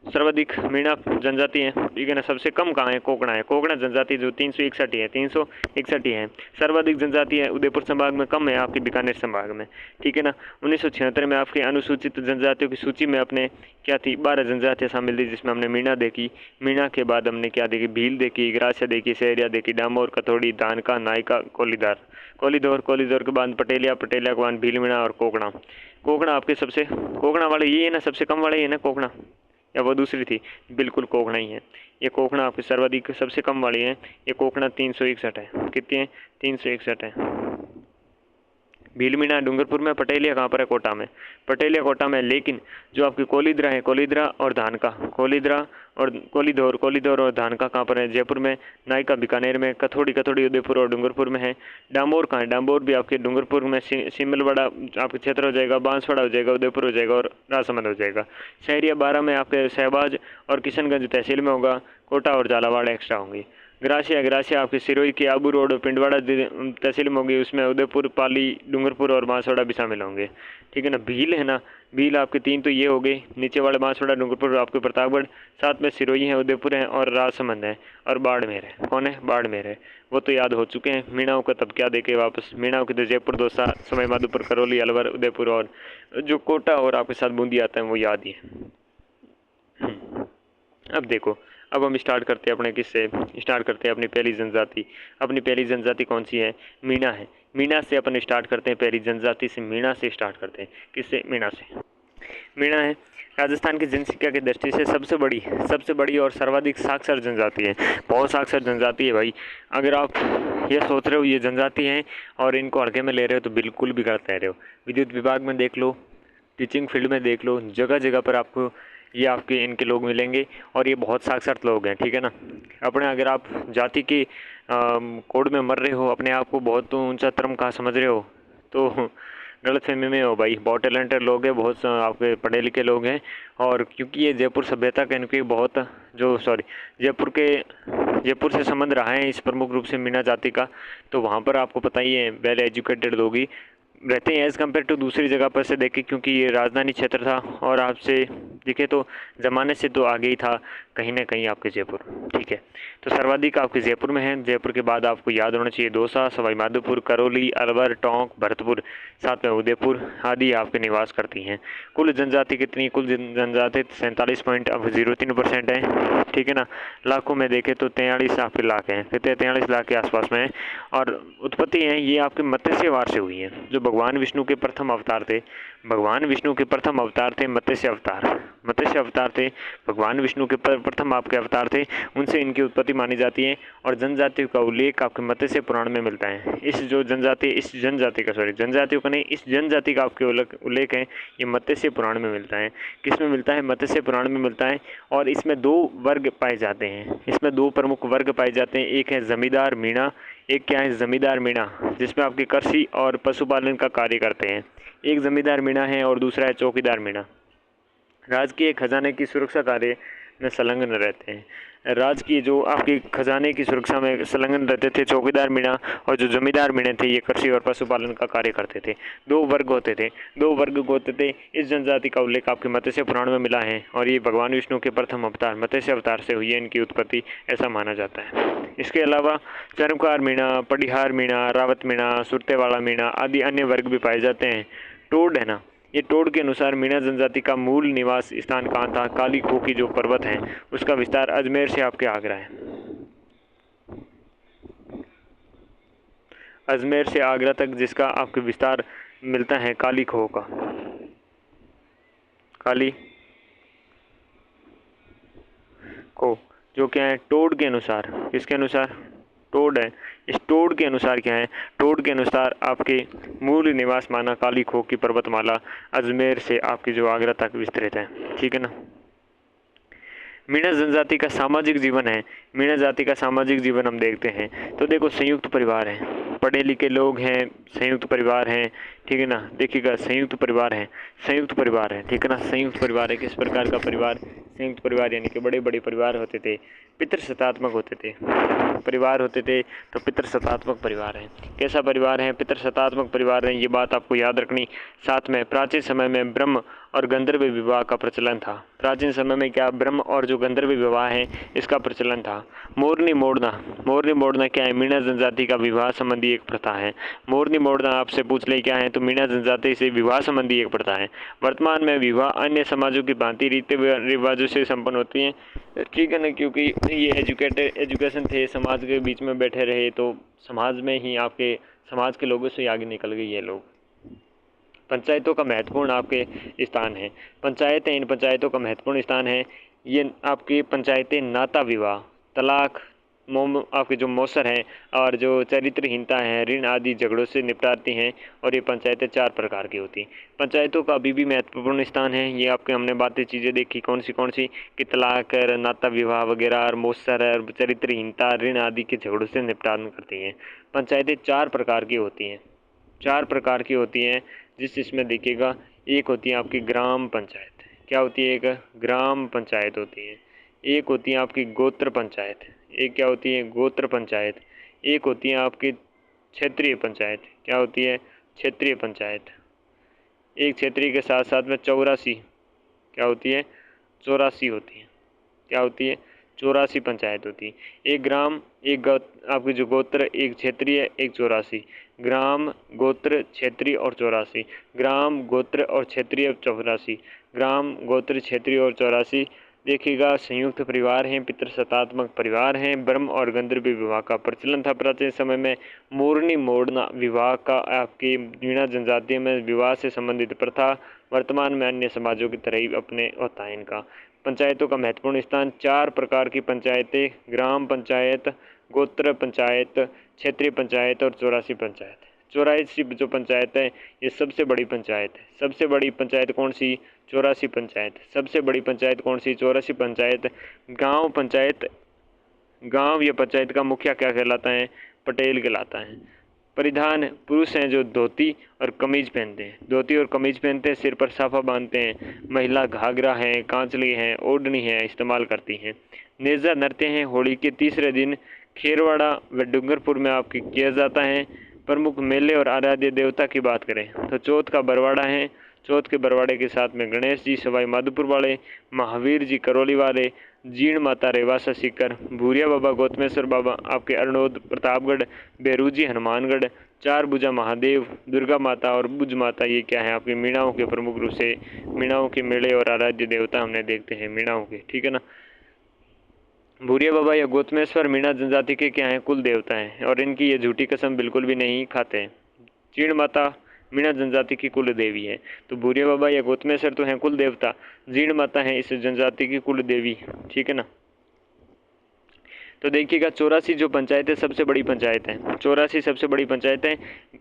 सर्वाधिक मीणा जनजाति है, ठीक है ना। सबसे कम कहाँ है, कोकणा है, कोकणा जनजाति जो 361 है, 361 है। सर्वाधिक जनजाति है उदयपुर संभाग में, कम है आपके बीकानेर संभाग में, ठीक है ना। 1976 में आपके अनुसूचित जनजातियों की सूची में अपने क्या थी, 12 जनजातियाँ शामिल थी, जिसमें हमने मीणा देखी। मीणा के बाद हमने क्या देखी, भील देखी, ग्रासिया देखी, सहरिया देखी, डामोर, कथोड़ी, दानका, नायका, कोलीदौर के बाद पटेलिया, पटेलिया के बाद भील मीणा और कोकणा। कोकणा आपके सबसे, कोकणा वाले ये है ना, सबसे कम वाले ये ना कोकणा, या वो दूसरी थी? बिल्कुल कोकणा ही है। ये कोकणा आपकी सर्वाधिक सबसे कम वाली है। ये कोकणा 361 है। कितनी है? 361 है। भील मीना डूंगरपुर में, पटेलिया कहाँ पर है? कोटा में। पटेलिया कोटा में। लेकिन जो आपकी कोलीद्रा है, कोलीद्रा और धानका, कोलीद्रा और कोलीधोर और धानका कहाँ पर है? जयपुर में। नायका बीकानेर में। कथौड़ी उदयपुर और डूंगरपुर में है। डांबोर कहाँ है? डांबोर भी आपके डूंगरपुर में। सिमलवाड़ा आपके क्षेत्र हो जाएगा, बांसवाड़ा हो जाएगा, उदयपुर हो जाएगा और राजसमंद हो जाएगा। शहरिया 12 में आपके शहबाज और किशनगंज तहसील में होगा। कोटा और झालावाड़ एक्स्ट्रा होंगी। ग्रासिया आपकी सिरोही की आबू रोड पिंडवाड़ा तहसील में होगी, उसमें उदयपुर, पाली, डूंगरपुर और बांसवाड़ा भी शामिल होंगे। ठीक है ना। भील है ना, भील आपके 3 तो ये हो गए, नीचे वाले बांसवाड़ा, डूंगरपुर, आपके प्रतापगढ़, साथ में सिरोही है, उदयपुर है और राजसमंद है और बाड़मेर है। कौन है? बाड़मेर है। वो तो याद हो चुके हैं। मीणाओं का तब क्या देखे वापस? मीणाओं की तो जयपुर, दौसा, सवाई माधोपुर, करौली, अलवर, उदयपुर और जो कोटा और आपके साथ बूंदी आता है वो याद ही है। अब देखो, अब हम स्टार्ट करते हैं अपने किससे? स्टार्ट करते हैं अपनी पहली जनजाति। अपनी पहली जनजाति कौन सी है? मीणा है। मीणा से अपन स्टार्ट करते हैं, पहली जनजाति से मीणा से स्टार्ट करते हैं। किससे? मीणा से। मीणा है राजस्थान की जनसंख्या की दृष्टि से सबसे बड़ी और सर्वाधिक साक्षर जनजाति है। बहुत साक्षर जनजाति है भाई। अगर आप ये सोच रहे हो ये जनजाति है और इनको हल्के में ले रहे हो तो बिल्कुल भी गलत रह रहे हो। विद्युत विभाग में देख लो, टीचिंग फील्ड में देख लो, जगह जगह पर आपको ये आपके इनके लोग मिलेंगे और ये बहुत साक्षर लोग हैं। ठीक है ना। अपने अगर आप जाति के कोड में मर रहे हो, अपने आप को बहुत ऊंचा धर्म कहाँ समझ रहे हो, तो गलत फहमी में हो भाई। बहुत टैलेंटेड लोग हैं, बहुत आपके पढ़े लिखे लोग हैं। और क्योंकि ये जयपुर सभ्यता का इनके बहुत जयपुर से संबंध रहा है इस प्रमुख रूप से मीणा जाति का, तो वहाँ पर आपको पता ही है वेल एजुकेटेड लोग ही रहते हैं एज़ कम्पेयर टू दूसरी जगह पर से देखें, क्योंकि ये राजधानी क्षेत्र था और आपसे दिखे तो ज़माने से तो आगे ही था कहीं ना कहीं आपके जयपुर। ठीक है। तो सर्वाधिक आपके जयपुर में है। जयपुर के बाद आपको याद होना चाहिए दौसा, सवाई माधोपुर, करौली, अलवर, टोंक, भरतपुर, साथ में उदयपुर आदि आपके निवास करती हैं। कुल जनजाति कितनी? कुल जनजाति 47.03% है। ठीक है ना। लाखों में देखें तो 43 आपके लाख हैं, कितने? 43 लाख के आसपास में है। और उत्पत्ति है ये आपके मत्स्यवार से हुई है, जो भगवान विष्णु के प्रथम अवतार थे। भगवान विष्णु के प्रथम अवतार थे मत्स्य अवतार थे। भगवान विष्णु के प्रथम आपके अवतार थे, उनसे इनकी उत्पत्ति मानी जाती है। और जनजातियों का उल्लेख आपके मत्स्य पुराण में मिलता है। इस जनजाति का आपके उल्लेख है, ये मत्स्य पुराण में मिलता है। किस में मिलता है? मत्स्य पुराण में मिलता है। और इसमें 2 वर्ग पाए जाते हैं, इसमें 2 प्रमुख वर्ग पाए जाते हैं। एक है जमींदार मीणा, एक क्या है? जमींदार मीणा, जिसमें आपके कृषि और पशुपालन का कार्य करते हैं। एक जमींदार मीणा है और दूसरा है चौकीदार मीणा। राजकीय खजाने की सुरक्षा कार्य में संलग्न रहते हैं। राजकीय जो आपके खजाने की सुरक्षा में संलग्न रहते थे चौकीदार मीणा, और जो जमींदार मीणा थे ये कृषि और पशुपालन का कार्य करते थे। 2 वर्ग होते थे। इस जनजाति का उल्लेख आपके मत्स्य पुराण में मिला है और ये भगवान विष्णु के प्रथम अवतार मत्स्य अवतार से हुई है इनकी उत्पत्ति, ऐसा माना जाता है। इसके अलावा चर्मकार मीणा, पटिहार मीणा, रावत मीणा, सुरतेवाड़ा मीणा आदि अन्य वर्ग भी पाए जाते हैं। टोड है ना, ये टोड के अनुसार मीणा जनजाति का मूल निवास स्थान कहाँ था? काली खो की जो पर्वत है उसका विस्तार अजमेर से आपके आगरा है। अजमेर से आगरा तक जिसका आपके विस्तार मिलता है काली खो का। काली खो जो क्या है? टोड के अनुसार। किसके अनुसार? टोड है। इस टोड के अनुसार क्या है? टोड के अनुसार आपके मूल निवास माना काली खो की पर्वतमाला अजमेर से आपकी जो आगरा तक विस्तृत है। ठीक है ना। मीणा जनजाति का सामाजिक जीवन है। मीणा जाति का सामाजिक जीवन हम देखते हैं तो देखो संयुक्त परिवार है, पढ़े लिखे लोग हैं, संयुक्त परिवार हैं। ठीक है ना। देखिएगा संयुक्त परिवार है, ठीक है ना। संयुक्त परिवार है। किस प्रकार का परिवार? संयुक्त परिवार यानी कि बड़े बड़े परिवार होते थे, पितृसत्तात्मक होते थे। परिवार होते थे तो पितृसत्तात्मक परिवार है। कैसा परिवार है? पितृसत्तात्मक परिवार है, ये बात आपको याद रखनी। साथ में प्राचीन समय में ब्रह्म और गंधर्व विवाह का प्रचलन था। प्राचीन समय में क्या? ब्रह्म और जो गंधर्व विवाह है इसका प्रचलन था। मोरनी मोड़ना क्या है? मीणा जनजाति का विवाह संबंधी एक प्रथा है। मोरनी मोड़ना आपसे पूछ ले क्या है तो मीणा जनजाति से विवाह संबंधी एक प्रथा है। वर्तमान में विवाह अन्य समाजों की भांति रीति रिवाजों से संपन्न होती हैं। ठीक है ना, क्योंकि ये एजुकेशन थे, समाज के बीच में बैठे रहे तो समाज में ही आपके समाज के लोगों से आगे निकल गए ये लोग। पंचायतों का महत्वपूर्ण आपके स्थान है। पंचायतें, इन पंचायतों का महत्वपूर्ण स्थान है। ये आपकी पंचायतें नाता विवाह, तलाक, आपके जो मौसर हैं और जो चरित्रहीनता है, ऋण आदि झगड़ों से निपटाती हैं। और ये पंचायतें 4 प्रकार की होती हैं। पंचायतों का अभी भी महत्वपूर्ण स्थान है। ये आपके हमने बातें चीज़ें देखी कौन सी कि तलाक, नाता विवाह वगैरह, और मौसर, और चरित्रहीनता, ऋण आदि के झगड़ों से निपटान करती हैं। पंचायतें 4 प्रकार की होती हैं। 4 प्रकार की होती हैं, जिसमें देखिएगा, एक होती है आपकी ग्राम पंचायत। क्या होती है? एक ग्राम पंचायत होती है। एक होती है आपकी गोत्र पंचायत। एक क्या होती है? गोत्र पंचायत। एक होती है आपकी क्षेत्रीय पंचायत। क्या होती है? क्षेत्रीय पंचायत। एक क्षेत्रीय के साथ साथ में 84 क्या होती है? 84 होती है। क्या होती है? 84 पंचायत होती है। एक ग्राम, एक आपकी जो गोत्र, एक क्षेत्रीय, एक 84। ग्राम, गोत्र, क्षेत्रीय और 84। ग्राम, गोत्र और क्षेत्रीय 84। ग्राम, गोत्र, क्षेत्रीय और 84। देखिएगा, संयुक्त परिवार हैं, पितृसत्तात्मक परिवार हैं। ब्रह्म और गंधर्व विवाह का प्रचलन था प्राचीन समय में। मोरनी मोड़ना विवाह का आपकी मीणा जनजाति में विवाह से संबंधित प्रथा वर्तमान में अन्य समाजों की तरह ही अपने होता है इनका। पंचायतों का महत्वपूर्ण स्थान, 4 प्रकार की पंचायतें, ग्राम पंचायत, गोत्र पंचायत, क्षेत्रीय पंचायत और 84 पंचायत। 84 जो पंचायत है, ये सबसे बड़ी पंचायत है। सबसे बड़ी पंचायत कौन सी? 84 पंचायत। सबसे बड़ी पंचायत कौन सी? 84 पंचायत। गांव पंचायत, गांव या पंचायत का मुखिया क्या कहलाता है? पटेल कहलाता है। परिधान, पुरुष हैं जो धोती और कमीज पहनते हैं। धोती और कमीज पहनते हैं, सिर पर साफा बांधते हैं। महिला घाघरा है, कांचली है, ओढ़नी है इस्तेमाल करती हैं। नेजा नृत्य हैं, होली के तीसरे दिन खेरवाड़ा व डूंगरपुर में आपकी किया जाता है। प्रमुख मेले और आराध्य देवता की बात करें तो चौथ का बरवाड़ा है। चौथ के बरवाड़े के साथ में गणेश जी सवाई माधोपुर वाले, महावीर जी करौली वाले, जीण माता रेवासा सीकर, भूरिया बाबा गौतमेश्वर बाबा आपके अरनोद प्रतापगढ़, बेरूजी हनुमानगढ़, चार भुजा महादेव, दुर्गा माता और बुज माता, ये क्या है? आपके मीणाओं के प्रमुख रूप से मीणाओं के मेले और आराध्य देवता हमने देखते हैं मीणाओं के, ठीक है ना। भूरिया बाबा या गौतमेश्वर मीणा जनजाति के क्या हैं? कुल देवता हैं, और इनकी ये झूठी कसम बिल्कुल भी नहीं खाते हैं। जीण माता मीणा जनजाति की कुल देवी है। तो भूरिया बाबा या गौतमेश्वर तो हैं कुल देवता, जीण माता है इस जनजाति की कुल देवी, ठीक है ना। तो देखिएगा, 84 जो पंचायत है सबसे बड़ी पंचायत है। 84 सबसे बड़ी पंचायत है।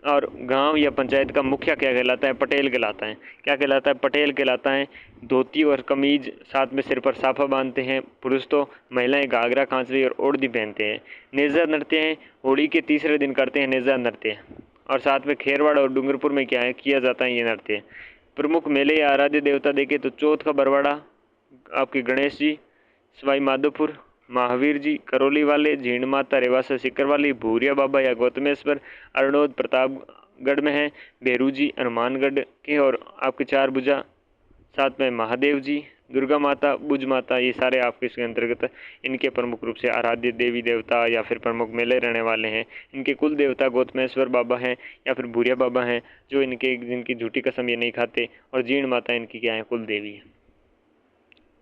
और गांव या पंचायत का मुखिया क्या कहलाता है? पटेल कहलाता है। क्या कहलाता है? पटेल कहलाता है। धोती और कमीज, साथ में सिर पर साफा बांधते हैं पुरुष, तो महिलाएं घाघरा, कांचली और ओढ़नी पहनते हैं। नेजा नृत्य हैं, होली के तीसरे दिन करते हैं नेजा नृत्य, और साथ में खेरवाड़ और डूंगरपुर में क्या है किया जाता है ये नृत्य। प्रमुख मेले या आराध्य देवता देखे तो चौथ का बरवाड़ा आपके गणेश जी, सवाई माधोपुर महावीर जी करौली वाले, जीण माता रेवासा सीकर वाली, भूरिया बाबा या गौतमेश्वर अरनोद प्रतापगढ़ में है, बेरू जी हनुमानगढ़ के, और आपके चार भुजा साथ में महादेव जी, दुर्गा माता, बुज माता, ये सारे आपके इसके अंतर्गत इनके प्रमुख रूप से आराध्य देवी देवता या फिर प्रमुख मेले रहने वाले हैं। इनके कुल देवता गौतमेश्वर बाबा हैं या फिर भूरिया बाबा हैं, जो जिनकी झूठी कसम ये नहीं खाते, और जीण माता इनकी क्या है? कुल देवी है।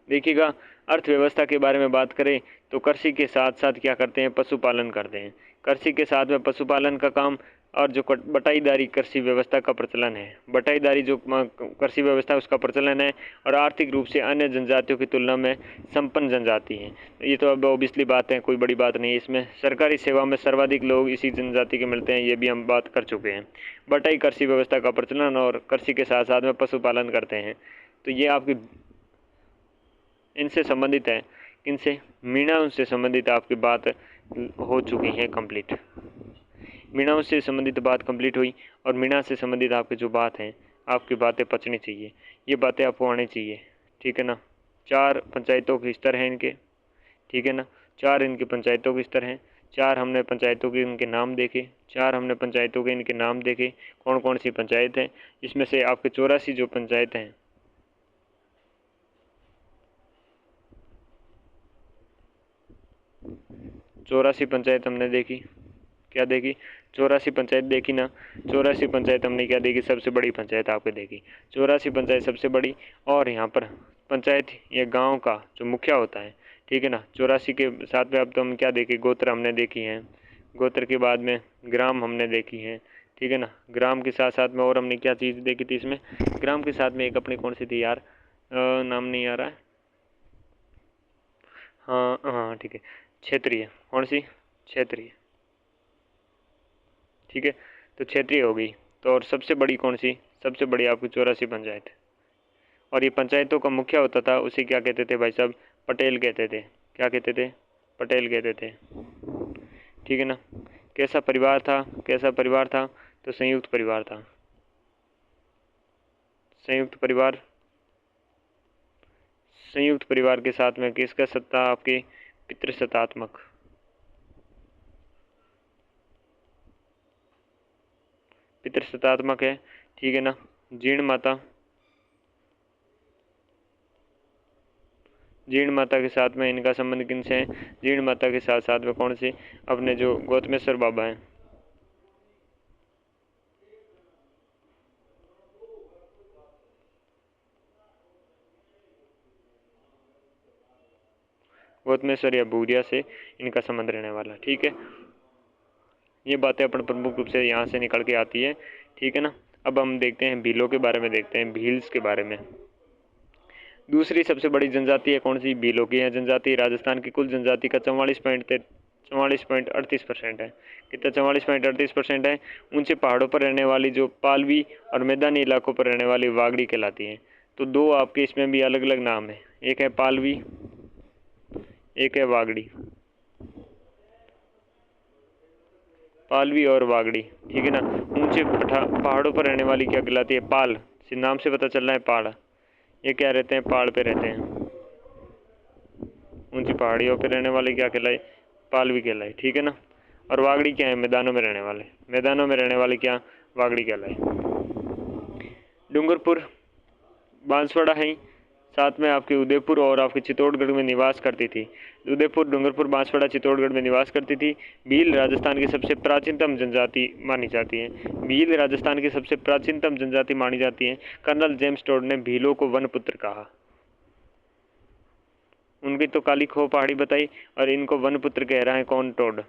देखिएगा, अर्थव्यवस्था के बारे में बात करें तो कृषि के साथ साथ क्या करते हैं? पशुपालन करते हैं। कृषि के साथ में पशुपालन का काम, और जो बटाईदारी कृषि व्यवस्था का प्रचलन है। बटाईदारी जो कृषि व्यवस्था है उसका प्रचलन है, और आर्थिक रूप से अन्य जनजातियों की तुलना में संपन्न जनजाति है। ये तो अब ऑब्वियसली बात है, कोई बड़ी बात नहीं है इसमें। सरकारी सेवा में सर्वाधिक लोग इसी जनजाति के मिलते हैं, ये भी हम बात कर चुके हैं। बटाई कृषि व्यवस्था का प्रचलन, और कृषि के साथ साथ में पशुपालन करते हैं। तो ये आपकी इनसे संबंधित है। किनसे? मीणाओं से संबंधित आपकी बात हो चुकी है कंप्लीट। मीणाओं से संबंधित बात कंप्लीट हुई, और मीणा से संबंधित आपकी जो बात है, आपकी बातें पचनी चाहिए, ये बातें आपको आनी चाहिए, ठीक है ना। 4 पंचायतों के स्तर हैं इनके, ठीक है ना। 4 इनके पंचायतों के स्तर हैं। 4 हमने पंचायतों के इनके नाम देखे। 4 हमने पंचायतों के इनके नाम देखे, कौन कौन सी पंचायत हैं। इसमें से आपके 84 जो पंचायत हैं, 84 पंचायत हमने देखी। क्या देखी? 84 पंचायत देखी ना। 84 पंचायत हमने क्या देखी? सबसे बड़ी पंचायत आपने देखी। 84 पंचायत सबसे बड़ी, और यहाँ पर पंचायत या गांव का जो मुखिया होता है, ठीक है ना। 84 के साथ में अब तो हम क्या देखे? गोत्र हमने देखी हैं। गोत्र के बाद में ग्राम हमने देखी हैं। ठीक है ना। ग्राम के साथ साथ में और हमने क्या चीज़ देखी थी इसमें, ग्राम के साथ में एक अपनी कौन सी थी यार, नाम नहीं आ रहा है। हाँ हाँ ठीक है, क्षेत्रीय, कौन सी, क्षेत्रीय, ठीक है। तो क्षेत्रीय हो गई। तो और सबसे बड़ी कौन सी, सबसे बड़ी आपकी 84 पंचायत। और ये पंचायतों का मुखिया होता था उसे क्या कहते थे भाई साहब, पटेल कहते थे। क्या कहते थे, पटेल कहते थे, ठीक है ना। कैसा परिवार था, कैसा परिवार था, तो संयुक्त परिवार था, संयुक्त परिवार। संयुक्त परिवार के साथ में किसका सत्ता, आपके पितृसत्तात्मक, पितृसत्तात्मक है, ठीक है ना। जीर्ण माता, जीर्ण माता के साथ में इनका संबंध किनसे है, जीर्ण माता के साथ साथ में कौन से, अपने जो गौतमेश्वर बाबा हैं, गौतमेश्वर या बूरिया से इनका संबंध रहने वाला, ठीक है। ये बातें अपन प्रमुख रूप से यहाँ से निकल के आती है, ठीक है ना। अब हम देखते हैं भीलों के बारे में, देखते हैं भील्स के बारे में। दूसरी सबसे बड़ी जनजाति है कौन सी, भीलों की है जनजाति। राजस्थान की कुल जनजाति का 44.38% है। कितना, 44.38% है। ऊंचे पहाड़ों पर रहने वाली जो पालवी और मैदानी इलाकों पर रहने वाली वागड़ी कहलाती है। तो दो आपके इसमें भी अलग अलग नाम है, एक है पालवी, एक है वागड़ी, पालवी और वागड़ी, ठीक है ना। ऊंचे पहाड़ों पर रहने वाली क्या कहलाती है, पाल, नाम से पता चल रहा है पहाड़, ये क्या रहते हैं, पहाड़ पे रहते हैं। ऊंची पहाड़ियों पे रहने वाले क्या कहलाए, पालवी कहलाए, ठीक है ना। और वागड़ी क्या है, मैदानों में रहने वाले, मैदानों में रहने वाले क्या, वागड़ी कहलाए। डूंगरपुर, बांसवाड़ा है, साथ में आपके उदयपुर और आपके चित्तौड़गढ़ में निवास करती थी। उदयपुर, डूंगरपुर, बांसवाड़ा, चित्तौड़गढ़ में निवास करती थी। भील राजस्थान की सबसे प्राचीनतम जनजाति मानी जाती है। भील राजस्थान की सबसे प्राचीनतम जनजाति मानी जाती है। कर्नल जेम्स टोड ने भीलों को वनपुत्र कहा। उनकी तो काली खो पहाड़ी बताई और इनको वनपुत्र कह रहा है कौन, टोड।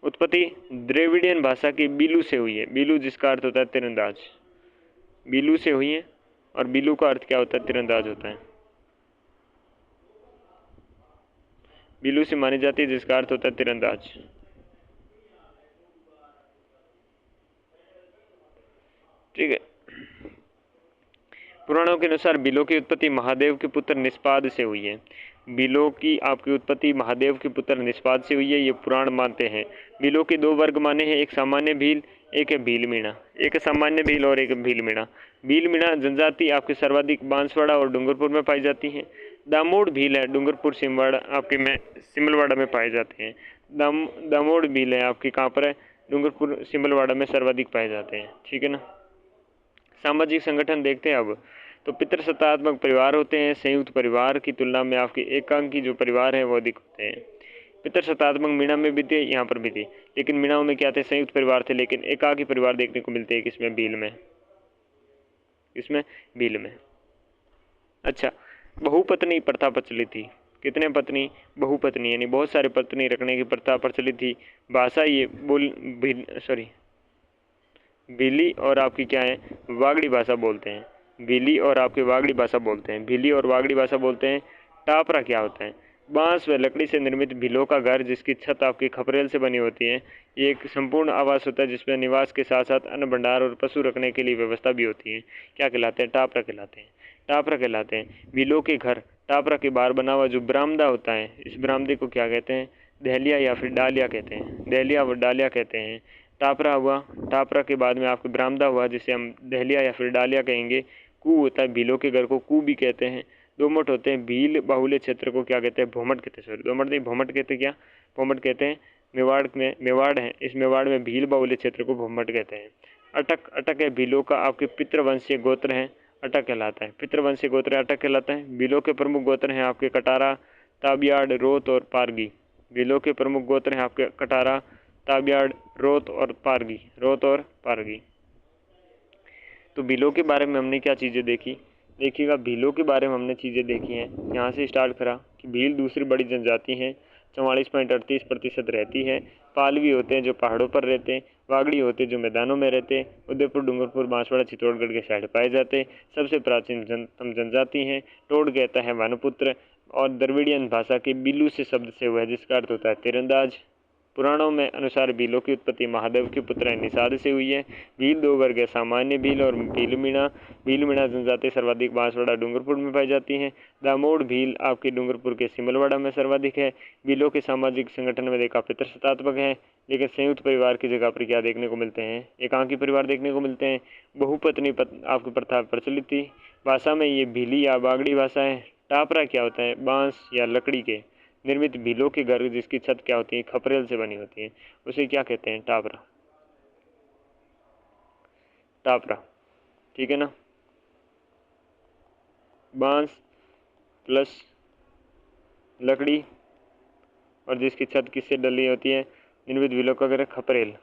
उत्पत्ति द्रविडियन भाषा की बीलू से हुई है। बीलू जिसका अर्थ होता है तीरंदाज, बीलू से हुई है। और बीलू का अर्थ क्या होता है, तीरंदाज होता है। बीलू से मानी जाती है जिसका अर्थ होता है तीरंदाज, ठीक है। पुराणों के अनुसार बिलों की उत्पत्ति महादेव के पुत्र निष्पाद से हुई है। बिलों की आपकी उत्पत्ति महादेव के पुत्र निष्पाद से हुई है, ये पुराण मानते हैं। बिलों के दो वर्ग माने हैं, एक सामान्य भील, एक है भील मीणा। एक है सामान्य भील और एक भील मीणा। भील मीणा जनजाति आपके सर्वाधिक बांसवाड़ा और डूंगरपुर में पाई जाती है। दामोड़ भील है डूंगरपुर, सिमवाड़ा आपके में सिमलवाड़ा में पाए जाते हैं। दामोड़ भील है आपके कहाँ पर है, डूंगरपुर सिमलवाड़ा में सर्वाधिक पाए जाते हैं, ठीक है ना। सामाजिक संगठन देखते हैं अब, तो पितृसत्तात्मक परिवार होते हैं। संयुक्त परिवार की तुलना में आपके एकांकी जो परिवार हैं वो अधिक होते हैं। पितृसत्तात्मक मीणा में भी थे, यहाँ पर भी थे, लेकिन मीणाओं में क्या थे, संयुक्त परिवार थे। लेकिन एकाकी परिवार देखने को मिलते हैं किसमें, भील में, इसमें भील में। अच्छा, बहुपत्नी प्रथा प्रचलित थी। कितने पत्नी, बहुपत्नी, यानी बहुत सारे पत्नी रखने की प्रथा प्रचलित थी। भाषा ये सॉरी भीली और आपकी क्या है, वागड़ी भाषा बोलते हैं। भीली और आपकी वागड़ी भाषा बोलते हैं, भीली और वागड़ी भाषा बोलते हैं। टापरा क्या होता है, बांस व लकड़ी से निर्मित भीलों का घर जिसकी छत आपकी खपरेल से बनी होती है। ये एक संपूर्ण आवास होता है जिसमें निवास के साथ साथ अन्न भंडार और पशु रखने के लिए व्यवस्था भी होती है। क्या कहलाते हैं, टापरा कहलाते हैं, टापरा कहलाते हैं। भीलों के घर टापरा के बाहर बना हुआ जो बरामदा होता है, इस बरामदे को क्या कहते हैं, दहलिया या फिर डालिया कहते हैं, दहलिया व डालिया कहते हैं। टापरा हुआ, टापरा के बाद में आपको बरामदा हुआ जिसे हम दहलिया या फिर डालिया कहेंगे। कू होता है, भीलों के घर को कू भी कहते हैं। दोमट होते हैं, भील बाहुल्य क्षेत्र को क्या कहते हैं, भोमट कहते हैं। सॉरी, दोमट नहीं, भोमट कहते हैं। क्या, भोमट कहते हैं। मेवाड़ में, मेवाड़ है, इस मेवाड़ में भील बाहुल्य क्षेत्र को भोमट कहते हैं। अटक, अटक है भीलों का आपके पितृवंशीय गोत्र है, अटक कहलाता है। पितृवंशीय गोत्र अटक कहलाता है। भीलों के प्रमुख गोत्र हैं आपके कटारा, ताबियाड़, रोत और पारगी। भीलों के प्रमुख गोत्र हैं आपके कटारा, ताबियाड़, रोत और पारगी, रोत और पारगी। तो भीलों के बारे में हमने क्या चीज़ें देखी, देखिएगा भीलों के बारे में हमने चीज़ें देखी हैं। यहाँ से स्टार्ट करा कि भील दूसरी बड़ी जनजाति हैं 44.38% रहती है। पालवी होते हैं जो पहाड़ों पर रहते हैं। वागड़ी होते हैं जो मैदानों में रहते हैं। उदयपुर, डूंगरपुर, बांसवाड़ा, चित्तौड़गढ़ के साइड पाए जाते हैं। सबसे प्राचीन जनजाति हैं। टोड कहता है वनपुत्र, और द्रविड़ियन भाषा के बिलू से शब्द से हुआ है जिसका अर्थ होता है तीरंदाज। पुराणों में अनुसार भीलों की उत्पत्ति महादेव के पुत्र निषाद से हुई है। भील दो वर्ग है, सामान्य भील और भीलमीणा। भीलमीणा जनजाति सर्वाधिक बांसवाड़ा, डूंगरपुर में पाई जाती हैं। दामोड़ भील आपके डूंगरपुर के सिमलवाड़ा में सर्वाधिक है। भीलों के सामाजिक संगठन में देखा पितृसत्तात्मक है, लेकिन संयुक्त परिवार की जगह पर क्या देखने को मिलते हैं? एकांकी परिवार देखने को मिलते हैं। बहुपत्नी आपकी प्रथा प्रचलित थी। भाषा में ये भीली या बागड़ी भाषा है। टापरा क्या होता है? बांस या लकड़ी के निर्मित भीलों के घर जिसकी छत क्या होती है? खपरेल से बनी होती है, उसे क्या कहते हैं? टापरा। टापरा, ठीक है ना। बांस प्लस लकड़ी और जिसकी छत किससे डली होती है? निर्मित भीलों का घर खपरेल,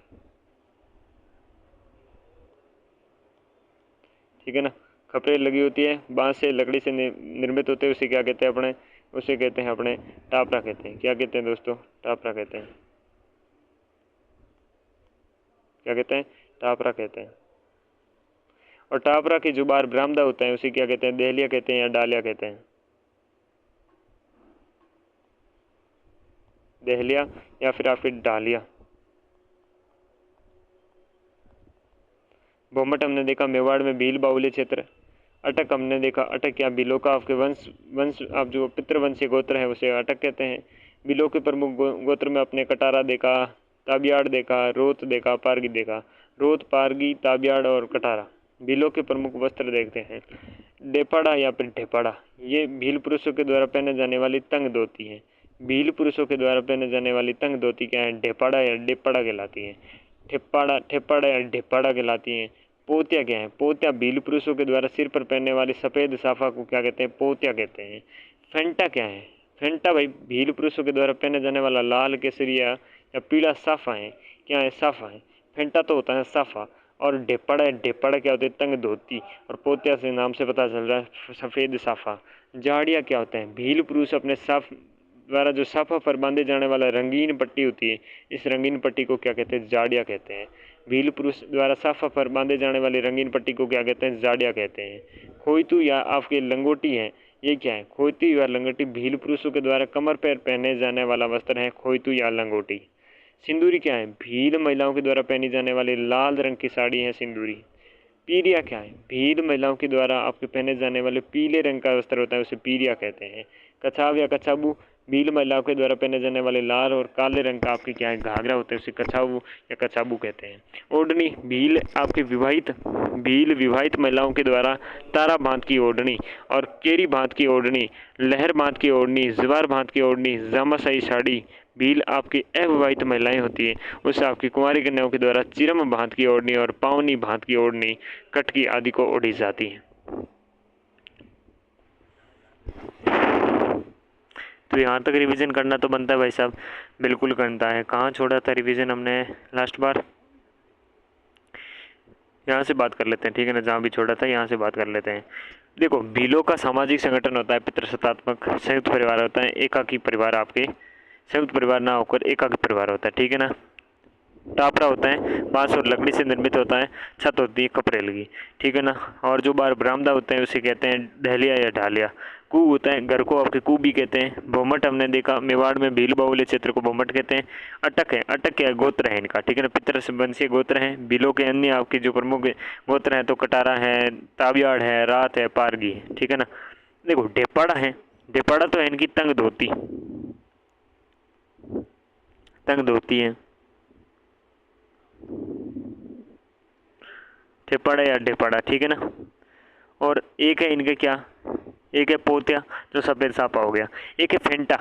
ठीक है ना। खपरेल लगी होती है, बांस से लकड़ी से निर्मित होते हैं, उसे क्या कहते हैं? अपने उसे कहते हैं अपने टापरा कहते हैं। क्या कहते हैं दोस्तों? टापरा कहते हैं। क्या कहते हैं? टापरा कहते हैं। और टापरा के जो बाहर बरामदा होता है उसे क्या कहते हैं? देहलिया कहते हैं या डालिया कहते हैं? देहलिया या फिर आपके डालिया। भोमट हमने देखा मेवाड़ में भील बाहुल्य क्षेत्र। अटक हमने देखा, अटक या भीलों का आपके वंश आप जो पितृवंशीय गोत्र है उसे अटक कहते हैं। भीलों के प्रमुख गोत्र में अपने कटारा देखा, ताबियाड़ देखा, रोत देखा, पारगी देखा। रोत, पारगी, ताबियाड़ और कटारा भीलों के प्रमुख वस्त्र देखते हैं। डेपाड़ा या फिर ढेपाड़ा, ये भील पुरुषों के द्वारा पहने जाने वाली तंग धोती है। भील पुरुषों के द्वारा पहने जाने वाली तंग धोती क्या है? ढेपाड़ा या डेपाड़ा कहलाती है। ठेपाड़ा या ढेपाड़ा कहलाती है। पोतिया क्या है? पोतिया भील पुरुषों के द्वारा सिर पर पहनने वाली सफ़ेद साफा को क्या कहते हैं? पोतिया कहते हैं। फेंटा क्या है? फेंटा भाई भील पुरुषों के द्वारा पहने जाने वाला लाल, केसरिया या पीला साफा है। क्या है? साफा है। फेंटा तो होता है साफा। और ढेपाड़ा क्या होता है? तंग धोती। और पोतिया से नाम से पता चल रहा है सफ़ेद साफा। जाड़िया क्या होता है? भील पुरुष अपने साफ द्वारा जो साफा पर बांधे जाने वाला रंगीन पट्टी होती है, इस रंगीन पट्टी को क्या कहते हैं? जाड़िया कहते हैं। भील पुरुष द्वारा साफा पर बांधे जाने वाली रंगीन पट्टी को क्या कहते हैं? जाड़िया कहते हैं। खोईतू या आपके लंगोटी है, ये क्या है? खोईतू या लंगोटी भील पुरुषों के द्वारा कमर पर पहने जाने वाला वस्त्र है, खोईतू या लंगोटी। सिंदूरी क्या है? भील महिलाओं के द्वारा पहनी जाने वाली लाल रंग की साड़ी है सिंदूरी। पीरिया क्या है? भील महिलाओं के द्वारा आपके पहने जाने वाले पीले रंग का वस्त्र होता है, उसे पीरिया कहते हैं। कछाव या कछाबू भील महिलाओं के द्वारा पहने जाने वाले लाल और काले रंग का आपके क्या है? घाघरा होता है, उसे कछाबू या कछाबू कहते हैं। ओढ़नी भील आपके विवाहित महिलाओं के द्वारा तारा भांत की ओढ़नी और केरी भांत की ओढ़नी, लहर भांत की ओढ़नी, जवार भांत की ओढ़नी, जामाशाही साड़ी भील आपकी अविवाहित महिलाएं होती है, उससे आपकी कुंवारी कन्याओं के द्वारा चिरम भांत की ओढ़नी और पावनी भांत की ओढ़नी, कटकी आदि को ओढ़ी जाती है। तो यहाँ तक रिवीजन करना तो बनता है भाई साहब, बिल्कुल करता है। कहाँ छोड़ा था रिवीजन हमने लास्ट बार? यहाँ से बात कर लेते हैं, ठीक है ना। जहाँ भी छोड़ा था यहाँ से बात कर लेते हैं। देखो, भीलों का सामाजिक संगठन होता है पितृसत्तात्मक। संयुक्त परिवार होता है, एकाकी परिवार आपके संयुक्त परिवार ना होकर एकाकी परिवार होता है, ठीक है ना। टापरा होता है, बांस और लकड़ी से निर्मित होता है। छत होती है कपरेल की, ठीक है ना। और जो बाहर बरामदा होते हैं उसे कहते हैं दहलिया या ढालिया। कू होता है, घर को आपके कू भी कहते हैं। भोमट हमने देखा मेवाड़ में भील बाहुल्य क्षेत्र को भोमट कहते हैं। अटक है, अटक क्या है? गोत्र है इनका, ठीक है ना। पितृ वंशीय गोत्र है। भीलों के अन्य आपके जो प्रमुख गोत्र हैं तो कटारा है, ताबियाड़ है, रात है, पारगी है, ठीक है ना। देखो, ढेपाड़ा है, ढेपाड़ा तो है इनकी तंग धोती, तंग धोती है। ठेपाड़ा या ढेपाड़ा, ठीक है ना। और एक है इनके क्या? एक है पोतिया जो सफ़ेद सापा हो गया। एक है फेंटा,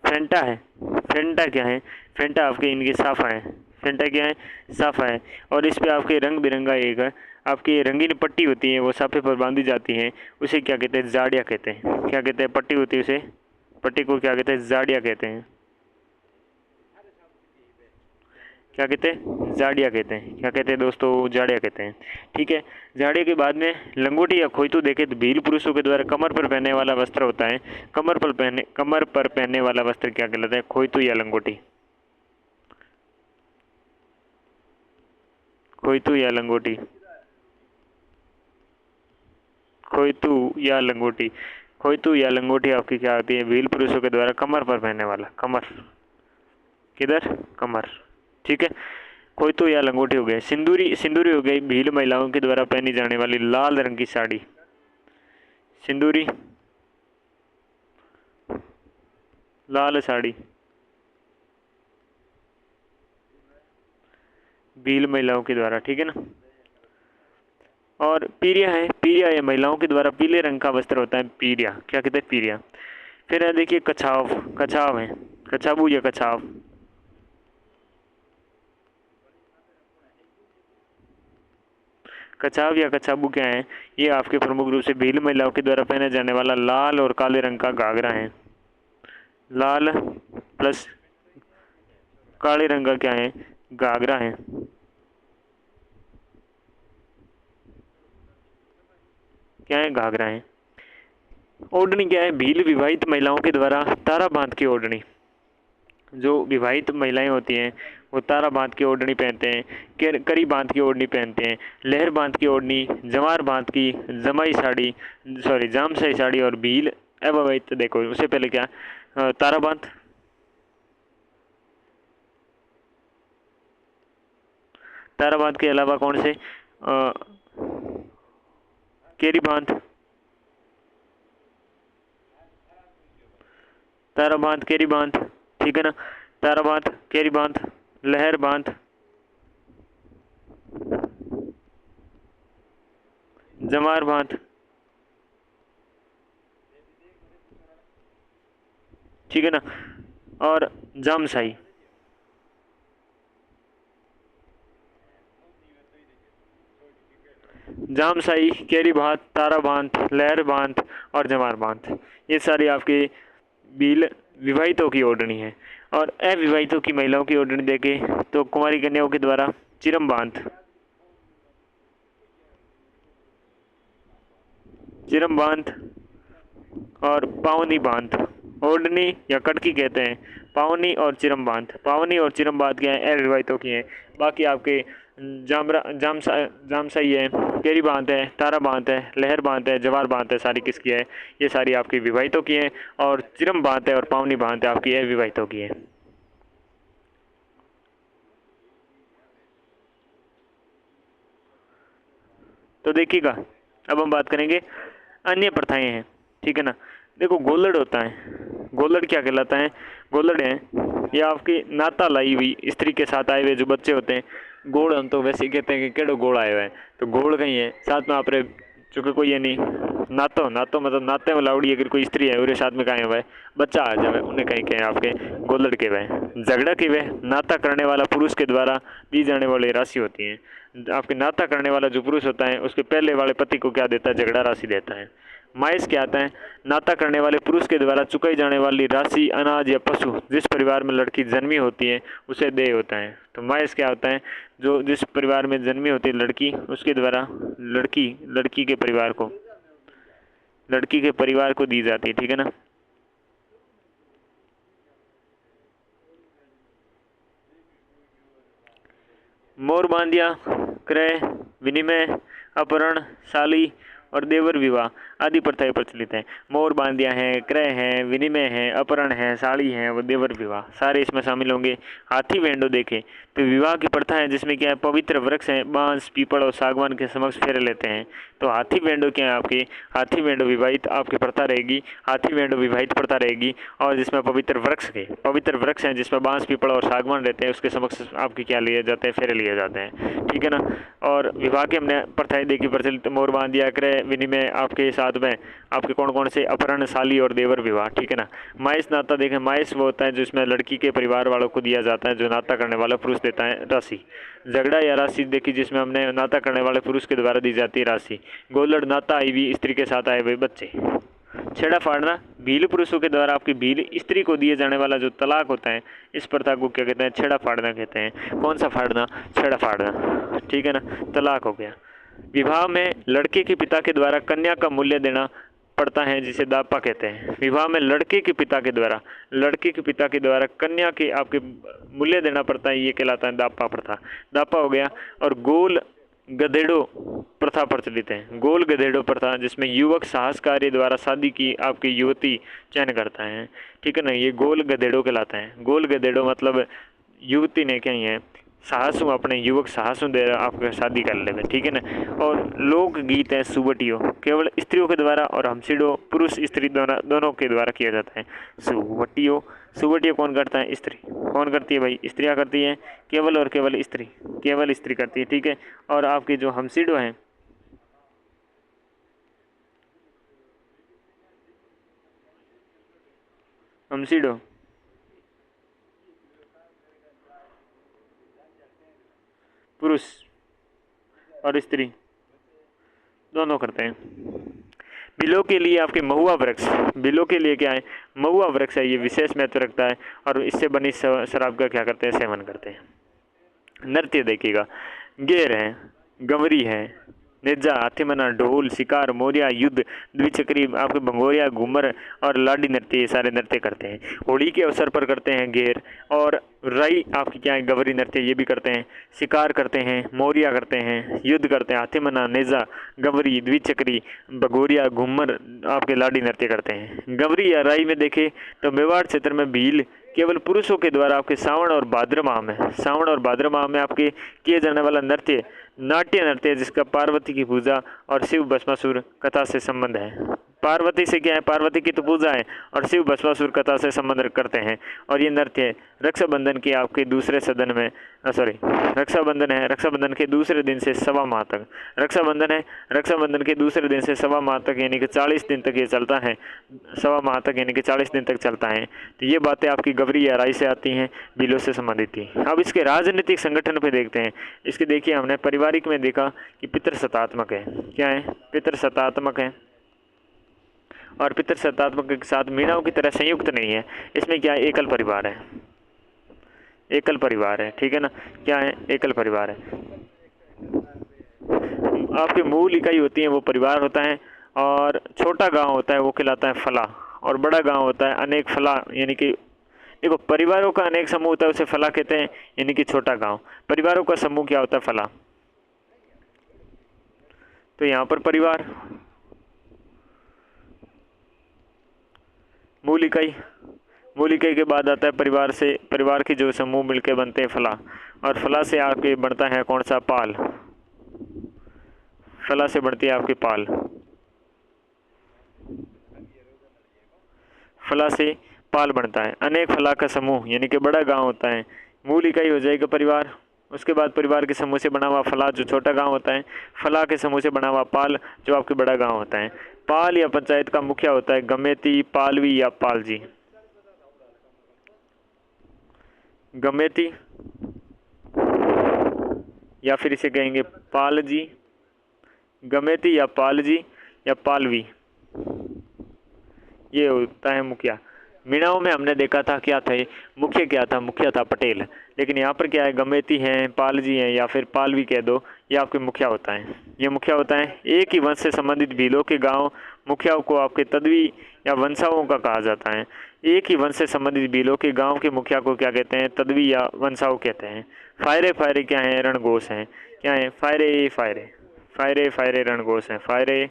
फेंटा है। फेंटा क्या है? फेंटा आपके इनके साफा है। फेंटा क्या है? साफा है। और इस पे आपके रंग बिरंगा एक है आपकी रंगीन पट्टी होती है, वो साफे पर बांधी जाती है, उसे क्या कहते हैं? जाड़िया कहते हैं। क्या कहते हैं? पट्टी होती है, उसे पट्टी को क्या कहते हैं? जाड़िया कहते हैं। क्या कहते हैं, जाड़िया कहते हैं। क्या कहते हैं दोस्तों, जाड़िया कहते हैं। ठीक है, जाड़िया के बाद में लंगोटी या खोइतू देखे तो भील पुरुषों के द्वारा कमर पर पहनने वाला वस्त्र होता है। कमर पर पहनने वाला वस्त्र क्या कहलाता है, खोइतू या लंगोटी। खोइतू या लंगोटी, खोइतू या लंगोटी। खोइतू या लंगोटी आपकी क्या होती है, भील पुरुषों के द्वारा कमर पर पहनने वाला, कमर, किधर, कमर। ठीक है, खोइतू या लंगोटी हो गए। सिंदूरी, सिंदूरी हो गई भील महिलाओं के द्वारा पहनी जाने वाली लाल रंग की साड़ी, सिंदूरी, लाल साड़ी, भील महिलाओं के द्वारा। ठीक है ना। और पीरिया है, पीरिया ये महिलाओं के द्वारा पीले रंग का वस्त्र होता है, पीरिया। क्या कहते हैं, पीरिया। फिर है देखिए कछाव, कछाव है, कछाबू या कछाव। कछाव या कछाबू क्या है, ये आपके प्रमुख रूप से भील महिलाओं के द्वारा पहने जाने वाला लाल और काले रंग का घाघरा है। लाल प्लस काले रंग का क्या है, घाघरा है। क्या है, घाघरा है। ओढ़नी क्या है, भील विवाहित महिलाओं के द्वारा तारा बांध की ओढ़नी। जो विवाहित महिलाएं होती हैं वो तारा बांध की ओढ़नी पहनते हैं, करी बांध की ओढ़नी पहनते हैं, लहर बांध की ओढ़नी, जमार बांध की, जमाई साड़ी, सॉरी जामसाई साड़ी। और भील अविवाहित, देखो उससे पहले क्या, तारा बांध, तारा बांध के अलावा कौन से, केरी बांध, तारा बांध, केरी बांध। ठीक है ना, तारा बांध, केरी बांध, लहर बांध, जमार बांध। ठीक है ना, और जामसाई। जामसाई, केरी बांध, तारा बांध, लहर बांध और जमार बांध, ये सारी आपकी भील विवाहितों की ओढ़नी है। और अविवाहितों की महिलाओं की ओढ़नी देखे तो कुंवारी कन्याओं के द्वारा चिरम बांध, चिरम बांध और पावनी बांध। ओढ़नी या कटकी कहते हैं, पावनी और चिरम बांध। पावनी और चिरम बांध क्या है, अविवाहितों की हैं। बाकी आपके जामसाई है, केरी बांध है, तारा बांध है, लहर बांध है, जवार बांध है, सारी किसकी है, ये सारी आपकी विवाहितों की हैं। और चिरम बांध है और पावनी बांध है आपकी अविवाहितों की है। तो देखिएगा, अब हम बात करेंगे अन्य प्रथाएं हैं। ठीक है ना। देखो गोलड़ होता है, गोलड़ क्या कहलाता है, गोलड़ है या आपकी नाता लाई हुई स्त्री के साथ आए हुए जो बच्चे होते हैं। गोड़ हम तो वैसे ही कहते हैं कि केड़ो गोड़ आए हुए हैं, तो गोड़ कहीं है साथ में आप चूँकि कोई ये नहीं, नातो, नातो मतलब नाते में लाउड़ी अगर कोई स्त्री है उसके साथ में कहीं हुआ है बच्चा आ जाए, उन्हें कहीं कहीं आपके गोलड़ के वह। झगड़ा की वह नाता करने वाला पुरुष के द्वारा दी जाने वाली राशि होती है। आपके नाता करने वाला जो पुरुष होता है उसके पहले वाले पति को क्या देता है, झगड़ा राशि देता है। माइस क्या आता है, नाता करने वाले पुरुष के द्वारा चुकाई जाने वाली राशि, अनाज या पशु जिस परिवार में लड़की जन्मी होती है उसे देय होता है। तो माइस क्या होता है, जो जिस परिवार में जन्मी होती है लड़की उसके द्वारा लड़की के परिवार को, लड़की के परिवार को दी जाती है। ठीक है ना। मोर बांधिया, क्रय, विनिमय, अपहरण, साली और देवर विवाह आदि प्रथाएं प्रचलित हैं। मोर बांधिया है, क्रय है, विनिमय है, अपहरण है, साड़ी है व देवर विवाह सारे इसमें शामिल होंगे। हाथी वेंडो देखें तो विवाह की प्रथा है जिसमें क्या है, पवित्र वृक्ष है, बांस, पीपल और सागवान के समक्ष फेरे लेते हैं। तो हाथी वेंडो क्या है आपकी, हाथी वेंडो विवाहित आपकी प्रथा रहेगी, हाथी वेंडो विवाहित प्रथा रहेगी। और जिसमें पवित्र वृक्ष हैं जिसमें बांस, पीपल और सागवान रहते हैं उसके समक्ष आपके क्या लिए जाते हैं, फेरे लिए जाते हैं। ठीक है ना। और विवाह की हमने प्रथाएं देखी प्रचलित, मोर बांधिया, क्रय, विनिमय, आपके साथ में आपके कौन कौन से, अपहरण, साली और देवर विवाह। ठीक है ना। माइस नाता देखें, माइस वो होता है जिसमें लड़की के परिवार वालों को दिया जाता है, जो नाता करने वाला पुरुष देता है राशि। झगड़ा या राशि देखी जिसमें हमने नाता करने वाले पुरुष के द्वारा दी जाती है राशि। गोलड़ नाता आई हुई स्त्री के साथ आए हुए बच्चे। छेड़ा फाड़ना भील पुरुषों के द्वारा आपकी भील स्त्री को दिए जाने वाला जो तलाक होता है, इस प्रथा को क्या कहते हैं? छेड़ा फाड़ना कहते हैं। कौन सा फाड़ना? छेड़ा फाड़ना, ठीक है ना, तलाक हो गया। विवाह में लड़के के पिता के द्वारा कन्या का मूल्य देना पड़ता है, जिसे दापा कहते हैं। विवाह में लड़के के पिता के द्वारा कन्या के आपके मूल्य देना पड़ता है, ये कहलाता है दापा प्रथा। दापा हो गया। और गोल गधेड़ो प्रथा प्रचलित है। गोल गधेड़ो प्रथा, जिसमें युवक साहस कार्य द्वारा शादी की आपकी युवती चयन करता है, ठीक है ना, ये गोल गधेड़ो कहलाता है। गोल गधेड़ो मतलब युवती ने क्या है, साहसों अपने युवक साहसों दे आपके शादी कर ले, ठीक है ना। और लोकगीत है सुवटियो, केवल स्त्रियों के द्वारा, और हमसिडो पुरुष स्त्री दोनों के द्वारा किया जाता है। सुवटियो कौन करता है? स्त्री। कौन करती है भाई? स्त्रियाँ करती हैं, केवल और केवल स्त्री करती है, ठीक है। और आपके जो हमसिडो हैं, हमसिडो पुरुष और स्त्री दोनों करते हैं। बिलों के लिए आपके महुआ वृक्ष, बिलों के लिए क्या है? महुआ वृक्ष है, ये विशेष महत्व रखता है, और इससे बनी शराब का क्या करते हैं? सेवन करते हैं। नृत्य देखिएगा, गेर है, गंवरी है, नेजा, हाथीमना, ढोल, शिकार, मोरिया, युद्ध, द्विचक्री, आपके भंगोरिया, घूमर और लाडी नृत्य, ये सारे नृत्य करते हैं। होली के अवसर पर करते हैं गेर। और राई आपकी क्या है? गवरी नृत्य, ये भी करते हैं। शिकार करते हैं, मोरिया करते हैं, युद्ध करते हैं, हाथीमना, नेजा, गवरी, द्विचक्री, भगोरिया, घूमर, आपके लाडी नृत्य करते हैं। गवरी या राई में देखें तो मेवाड़ क्षेत्र में भील केवल पुरुषों के द्वारा आपके सावन और भाद्र माह में आपके किए जाने वाला नृत्य नाट्य नृत्य, जिसका पार्वती की पूजा और शिव भस्मासुर कथा से संबंध है। पार्वती से क्या है? पार्वती की तो पूजा है, और शिव भस्मासुर कथा से संबंध करते हैं। और ये नृत्य रक्षाबंधन के आपके दूसरे सदन में रक्षाबंधन है, रक्षाबंधन के दूसरे दिन से सवा माह तक रक्षाबंधन है, रक्षाबंधन के दूसरे दिन से सवा माह तक, यानी कि 40 दिन तक ये चलता है। सवा माह तक यानी कि 40 दिन तक चलता है। तो ये बातें आपकी गवरी या राई से आती हैं, बिलों से संबंधित थी। अब इसके राजनीतिक संगठन पे देखते हैं। इसके देखिए, हमने पारिवारिक में देखा कि पितृसत्तात्मक है। क्या है? पितृसत्तात्मक है। और पितृसत्तात्मक के साथ मीणाओं की तरह संयुक्त नहीं है। इसमें क्या है? एकल परिवार है, एकल परिवार है, ठीक है ना। क्या है? एकल परिवार है। आपकी मूल इकाई होती है वो परिवार होता है, और छोटा गांव होता है वो कहलाता है फला, और बड़ा गांव होता है अनेक फला, यानी कि देखो परिवारों का अनेक समूह होता है, उसे फला कहते हैं, यानी कि छोटा गांव। परिवारों का समूह क्या होता है? फला। तो यहाँ पर परिवार मूल इकाई के बाद आता है परिवार से, परिवार के जो समूह मिलके बनते हैं फला, और फला से आके बनता है कौन सा? पाल। फला से बढ़ती है आपकी पाल। फला से पाल बनता है, अनेक फला का समूह, यानी कि बड़ा गांव होता है। मूल इकाई हो जाएगा परिवार, उसके बाद परिवार के समूह से बना हुआ फला जो छोटा गांव होता है, फला के समूह से बना हुआ पाल जो आपके बड़ा गांव होता है। पाल या पंचायत का मुखिया होता है गमेती, पालवी या पालजी। गमेती या फिर इसे कहेंगे पालजी, गमेती या पालजी या पालवी, ये होता है मुखिया। मीणाओं में हमने देखा था क्या था? मुखिया क्या था? मुखिया था पटेल। लेकिन यहाँ पर क्या है? गमेती हैं, पालजी हैं, या फिर पालवी कह दो, ये आपके मुखिया होता है। ये मुखिया होता है। एक ही वंश से संबंधित भीलों के गांव मुखियाओं को आपके तदवी या वंशाओं का कहा जाता है। एक ही वंश से संबंधित भीलों के गांव के मुखिया को क्या कहते हैं? तदवी या वंशाओं कहते हैं। फायरे क्या है? रणघोष हैं। क्या है? फायरे रणघोष हैं। फायरे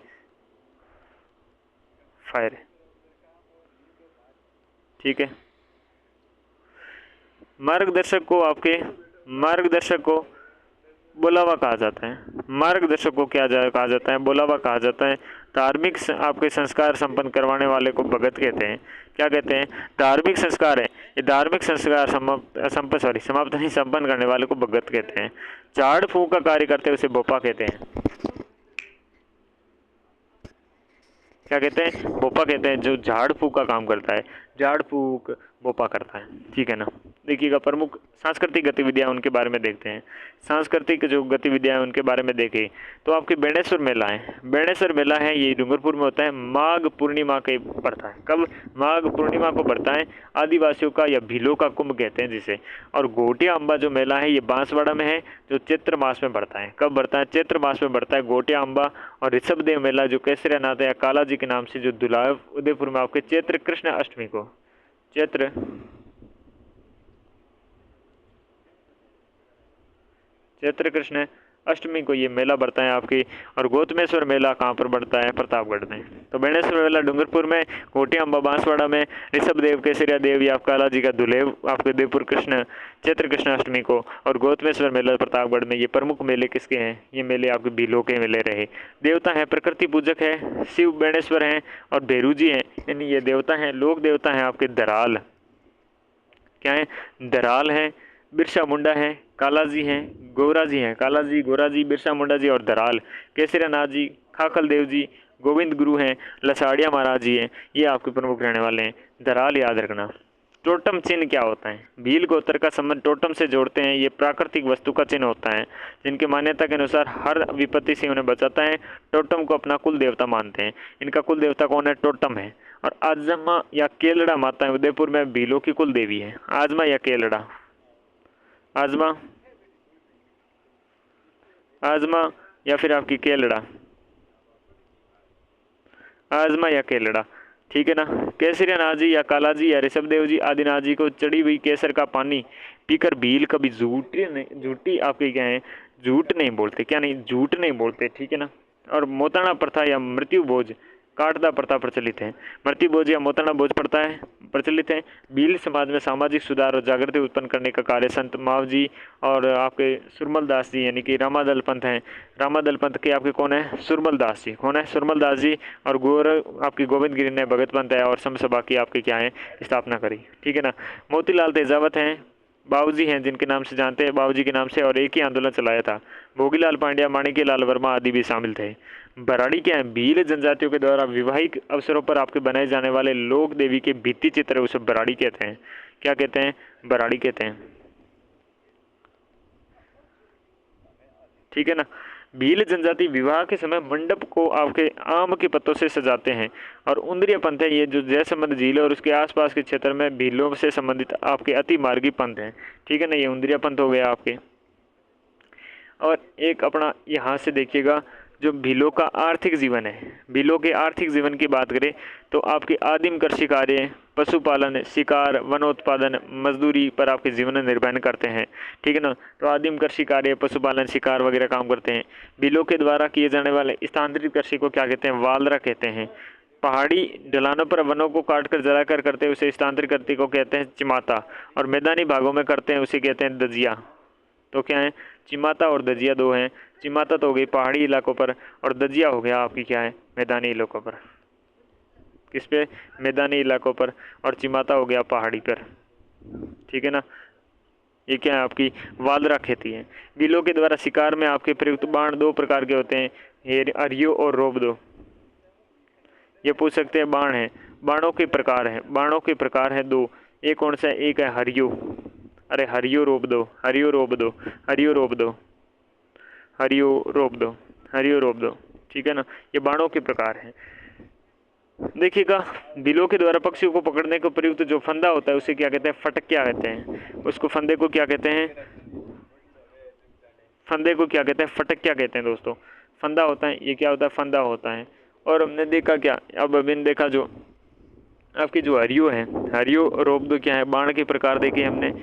ठीक है। मार्गदर्शक को बुलावा कहा जाता है। मार्गदर्शक को क्या कहा जाता है? बुलावा कहा जाता है। धार्मिक आपके संस्कार संपन्न करवाने वाले को भगत कहते हैं। क्या कहते हैं? धार्मिक संस्कार है, ये धार्मिक संस्कार संपन्न करने वाले को भगत कहते हैं। झाड़ फूंक का कार्य करते हैं उसे भोपा कहते हैं। क्या कहते हैं? भोपा कहते हैं जो झाड़ फूंक का काम करता है। झाड़ फूक बोपा करता है। ठीक है ना। देखिएगा प्रमुख सांस्कृतिक गतिविधियां उनके बारे में देखते हैं। सांस्कृतिक जो गतिविधियां हैं उनके बारे में देखें तो आपके बेणेश्वर मेला है। बेणेश्वर मेला है ये डूंगरपुर में होता है, माघ पूर्णिमा के पड़ता है। कब? माघ पूर्णिमा को पड़ता है। आदिवासियों का या भीलों का कुंभ कहते हैं जिसे। और गोटिया अम्बा जो मेला है ये बांसवाड़ा में है, जो चैत्र मास में बढ़ता है। कब बढ़ता है? चैत्र मास में बढ़ता है गोटिया अम्बा। और ऋषभदेव मेला जो केसरियानाथ या काला जी के नाम से जो दुलाव उदयपुर में आपके चैत्र कृष्ण अष्टमी को, चैत्र कृष्ण अष्टमी को ये मेला बढ़ता है आपकी। और गौतमेश्वर मेला कहाँ पर बढ़ता है? प्रतापगढ़ में। तो बेणेश्वर मेला डूंगरपुर में, गोटिया अम्बा बांसवाड़ा में, ऋषभदेव केसरिया देव या काला जी का दुलेव आपके उदयपुर कृष्ण चैत्र कृष्ण अष्टमी को। और गौतमेश्वर मेला प्रतापगढ़ में। ये प्रमुख मेले किसके हैं? ये मेले आपके भीलों के मेले रहे। देवता है, प्रकृति पूजक है, शिव बेणेश्वर हैं और भेरू जी हैं, यानी ये देवता हैं। लोक देवता हैं आपके दराल, क्या है? दराल है, बिरसा मुंडा है, काला जी हैं, गोरा जी हैं। काला जी, गोरा जी, बिरसा मुंडा जी और दराल। केसरियानाथ जी, खाखल देव जी, गोविंद गुरु हैं, लसाड़िया महाराज जी हैं। ये आपके प्रमुख रहने वाले हैं। दराल याद रखना। टोटम चिन्ह क्या होता है? भील गोत्र का संबंध टोटम से जोड़ते हैं। ये प्राकृतिक वस्तु का चिन्ह होता है जिनके मान्यता के अनुसार हर विपत्ति से उन्हें बचाता है। टोटम को अपना कुल देवता मानते हैं। इनका कुल देवता कौन है? टोटम है। और आजमा या केलड़ा माता उदयपुर में भीलों की कुल देवी है। आजमा या केलड़ा? आजमा, आजमा या फिर आपकी केलड़ा? आजमा या केलड़ा। ठीक है ना। केसरियानाथ जी या काला जी या ऋषभदेव जी आदिनाथ जी को चढ़ी हुई केसर का पानी पीकर भील कभी झूठी आपके क्या है? झूठ नहीं बोलते। क्या नहीं? झूठ नहीं बोलते। ठीक है ना। और मोताना प्रथा या मृत्यु भोज काटदा प्रथा प्रचलित है। मृत्यु भोज या मोताना भोज प्रचलित है। भील समाज में सामाजिक सुधार और जागृति उत्पन्न करने का कार्य संत माव जी और आपके सुरमल दास जी यानी कि रामादल पंथ हैं। रामादल पंथ के आपके कौन है? सुरमल दास जी। कौन है? सुरमल दास जी। और आपकी गोविंद गिरी ने भगत पंथ है और सम सभा की आपकी क्या है? स्थापना करी। ठीक है ना। मोतीलाल तेजावत हैं, बाबूजी हैं जिनके नाम से जानते हैं, बाबूजी के नाम से, और एक ही आंदोलन चलाया था। भोगीलाल पांड्या, माणिक्यलाल वर्मा आदि भी शामिल थे। बराड़ी क्या है? भील जनजातियों के द्वारा विवाहिक अवसरों पर आपके बनाए जाने वाले लोक देवी के भित्ति चित्र उसे बराड़ी कहते हैं। क्या कहते हैं? बराड़ी कहते हैं। ठीक है ना। भील जनजाति विवाह के समय मंडप को आपके आम के पत्तों से सजाते हैं। और उंदरिया पंथ है ये जो जयसमंद झील और उसके आसपास के क्षेत्र में भीलों से संबंधित आपके अति मार्गी पंथ हैं। ठीक है ना। ये उंदरिया पंथ हो गया आपके। और एक अपना यहाँ से देखिएगा जो भीलों का आर्थिक जीवन है। भीलों के आर्थिक जीवन की बात करें तो आपके आदिम कृषि कार्य, पशुपालन, शिकार, वनोत्पादन, मजदूरी पर आपके जीवन निर्वहन करते हैं। ठीक है ना। तो आदिम कृषि कार्य, पशुपालन, शिकार वगैरह काम करते हैं। भीलों के द्वारा किए जाने वाले स्थानांतरित कृषि को क्या कहते हैं? वालरा कहते हैं। पहाड़ी ढलानों पर वनों को काट कर जलाकर करते हैं उसे स्थानांतरित करते को कहते हैं चिमाता। और मैदानी भागों में करते हैं उसे कहते हैं दजिया। तो क्या है? चिमाता और दजिया दो हैं। चिमाता तो हो गई पहाड़ी इलाकों पर और दजिया हो गया आपकी क्या है? मैदानी इलाकों पर। किस पे? मैदानी इलाकों पर। और चिमाता हो गया पहाड़ी पर। ठीक है ना। ये क्या है? आपकी वालरा खेती है। बिलों के द्वारा शिकार में आपके प्रयुक्त बाण दो प्रकार के होते हैं, हरियो और रोबदो। ये पूछ सकते हैं बाण है, बाणों के प्रकार हैं। बाणों के प्रकार हैं दो। एक कौन सा? एक है हरियो। अरे हरियो रोप दो, हरियो रोप दो, हरियो रोप दो, हरियो रोप दो, हरियो रोप दो। ठीक है ना। ये बाणों के प्रकार हैं। देखिएगा बिलों के द्वारा पक्षियों को पकड़ने को प्रयुक्त जो फंदा होता है उसे क्या कहते हैं? फटक क्या कहते हैं? उसको फंदे को क्या कहते हैं? फंदे को क्या कहते हैं? फटक क्या कहते हैं दोस्तों? फंदा होता है। ये क्या होता है? फंदा होता है। और हमने देखा क्या? अब अभी देखा जो आपकी जो हरियो है, हरियो रोप दो क्या है? बाण के प्रकार देखे हमने।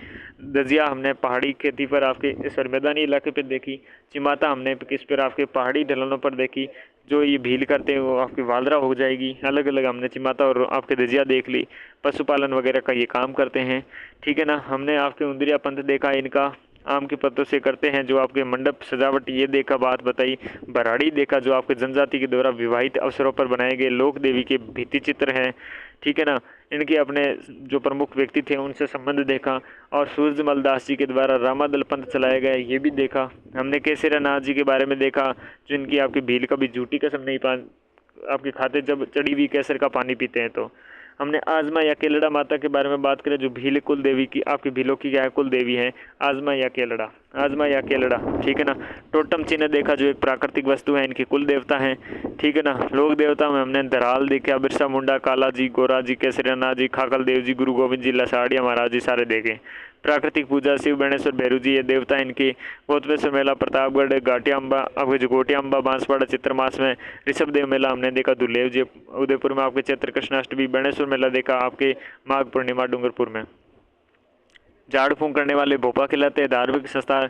दजिया हमने पहाड़ी खेती पर आपके इस मैदानी इलाके पर देखी। चिमाता हमने किस पर? आपके पहाड़ी ढलानों पर देखी। जो ये भील करते हैं वो आपकी वालरा हो जाएगी। अलग अलग हमने चिमाता और आपके दजिया देख ली। पशुपालन वगैरह का ये काम करते हैं। ठीक है ना। हमने आपके उंदरिया पंथ देखा, इनका आम के पत्तों से करते हैं जो आपके मंडप सजावट ये देखा, बात बताई। बराड़ी देखा जो आपके जनजाति के द्वारा विवाहित अवसरों पर बनाए गए लोक देवी के भित्ति चित्र हैं। ठीक है ना। इनके अपने जो प्रमुख व्यक्ति थे उनसे संबंध देखा। और सूरजमल दास जी के द्वारा रामादल पंथ चलाया गया ये भी देखा हमने। केसरियानाथ जी के बारे में देखा जो इनकी आपकी भील कभी झूठी कसम नहीं आपके खाते जब चढ़ी हुई केसर का पानी पीते हैं तो। हमने आजमा या केलड़ा माता के बारे में बात करें, जो भील कुल देवी की, आपकी भीलों की क्या है, कुल देवी है, आजमा या केलड़ा, आजमा या केलड़ा, ठीक है ना। टोटम चिन्ह देखा, जो एक प्राकृतिक वस्तु है, इनके कुल देवता हैं, ठीक है ना। लोक देवता में हमने धराल देखा, बिरसा मुंडा, काला जी, गोरा जी, केसरियाना जी, खाकल देव जी, गुरु गोविंद जी, लसाड़िया महाराज जी सारे देखे। प्राकृतिक पूजा शिव बेणेश्वर भैरू जी ये देवता, इनकी गोतमेश्वर मेला, प्रतापगढ़, घाटिया अम्बा, आपके जो गोटिया अम्बा, बांसवाड़ा चित्र मास में, ऋषभ देव मेला हमने देखा, दुर्लेव जी उदयपुर में, आपके चैत्र कृष्णाष्टमी, बेणेश्वर मेला देखा आपके माघ पूर्णिमा डूंगरपुर में। झाड़ फूंक करने वाले भोपा कहलाते हैं। धार्मिक संस्था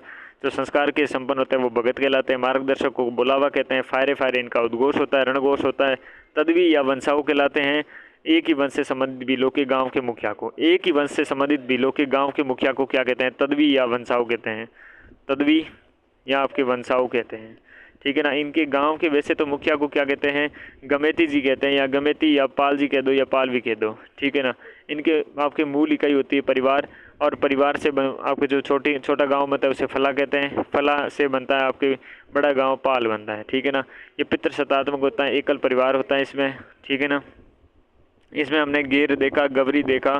जो संस्कार के संपन्न होते हैं वो भगत कहलाते हैं। मार्गदर्शक को बुलावा कहते हैं। फायरे फायरे इनका उद्घोष होता है, रणघोष होता है। तदवी या वंशाओं कहलाते हैं। एक ही वंश से संबंधित बिलों के गांव के मुखिया को, एक ही वंश से संबंधित बिलों के गांव के मुखिया को क्या कहते हैं, तदवी या वंशाओं कहते हैं। तदवी या आपके वंशाओं कहते हैं, ठीक है ना। इनके गांव के वैसे तो मुखिया को क्या कहते हैं, गमेती जी कहते हैं, या गमेती या पाल जी कह दो, या पाल भी कह दो, ठीक है ना। इनके आपके मूल इकाई होती है परिवार, और परिवार से आपके जो छोटा गांव बनता है उसे फला कहते हैं। फला से बनता है आपके बड़ा गांव, पाल बनता है, ठीक है ना। ये पितृ सत्तात्मक होता है, एकल परिवार होता है इसमें, ठीक है ना। इसमें हमने गेर देखा, गवरी देखा,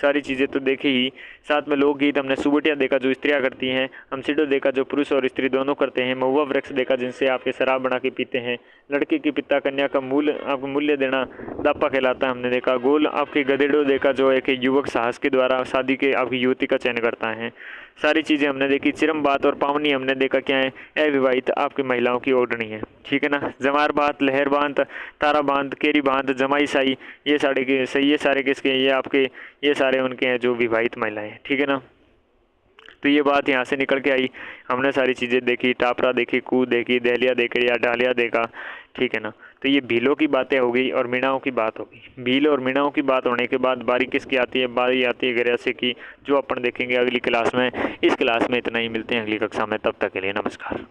सारी चीज़ें तो देखी ही। साथ में लोकगीत हमने सुबटिया देखा जो स्त्रियां करती हैं, हमसिडो देखा जो पुरुष और स्त्री दोनों करते हैं, महुआ वृक्ष देखा जिनसे आपके शराब बना के पीते हैं, लड़के की पिता कन्या का आपको मूल्य देना दापा कहलाता है हमने देखा। गोल आपके गधेड़ो देखा जो एक युवक साहस के द्वारा शादी के आपकी युवती का चयन करता है। सारी चीज़ें हमने देखी। चिरम बात और पावनी हमने देखा क्या है, अविवाहित आपकी महिलाओं की ओढ़नी है, ठीक है ना। जमार बात, लहर बांध, तारा बांध, केरी बांध, जमाई साई, ये सारे के सही, ये सारे किसके, ये आपके, ये सारे उनके हैं जो विवाहित महिलाएं, ठीक है ना। तो ये बात यहाँ से निकल के आई। हमने सारी चीज़ें देखी, टापरा देखी, कू देखी, दहलिया देखी या डालिया देखा, ठीक है ना। तो ये भीलों की बातें हो गई और मीणाओं की बात हो गई। भील और मीणाओं की बात होने के बाद बारी किसकी आती है, बारी आती है गरयासे की, जो अपन देखेंगे अगली क्लास में। इस क्लास में इतना ही, मिलते हैं अगली कक्षा में, तब तक के लिए नमस्कार।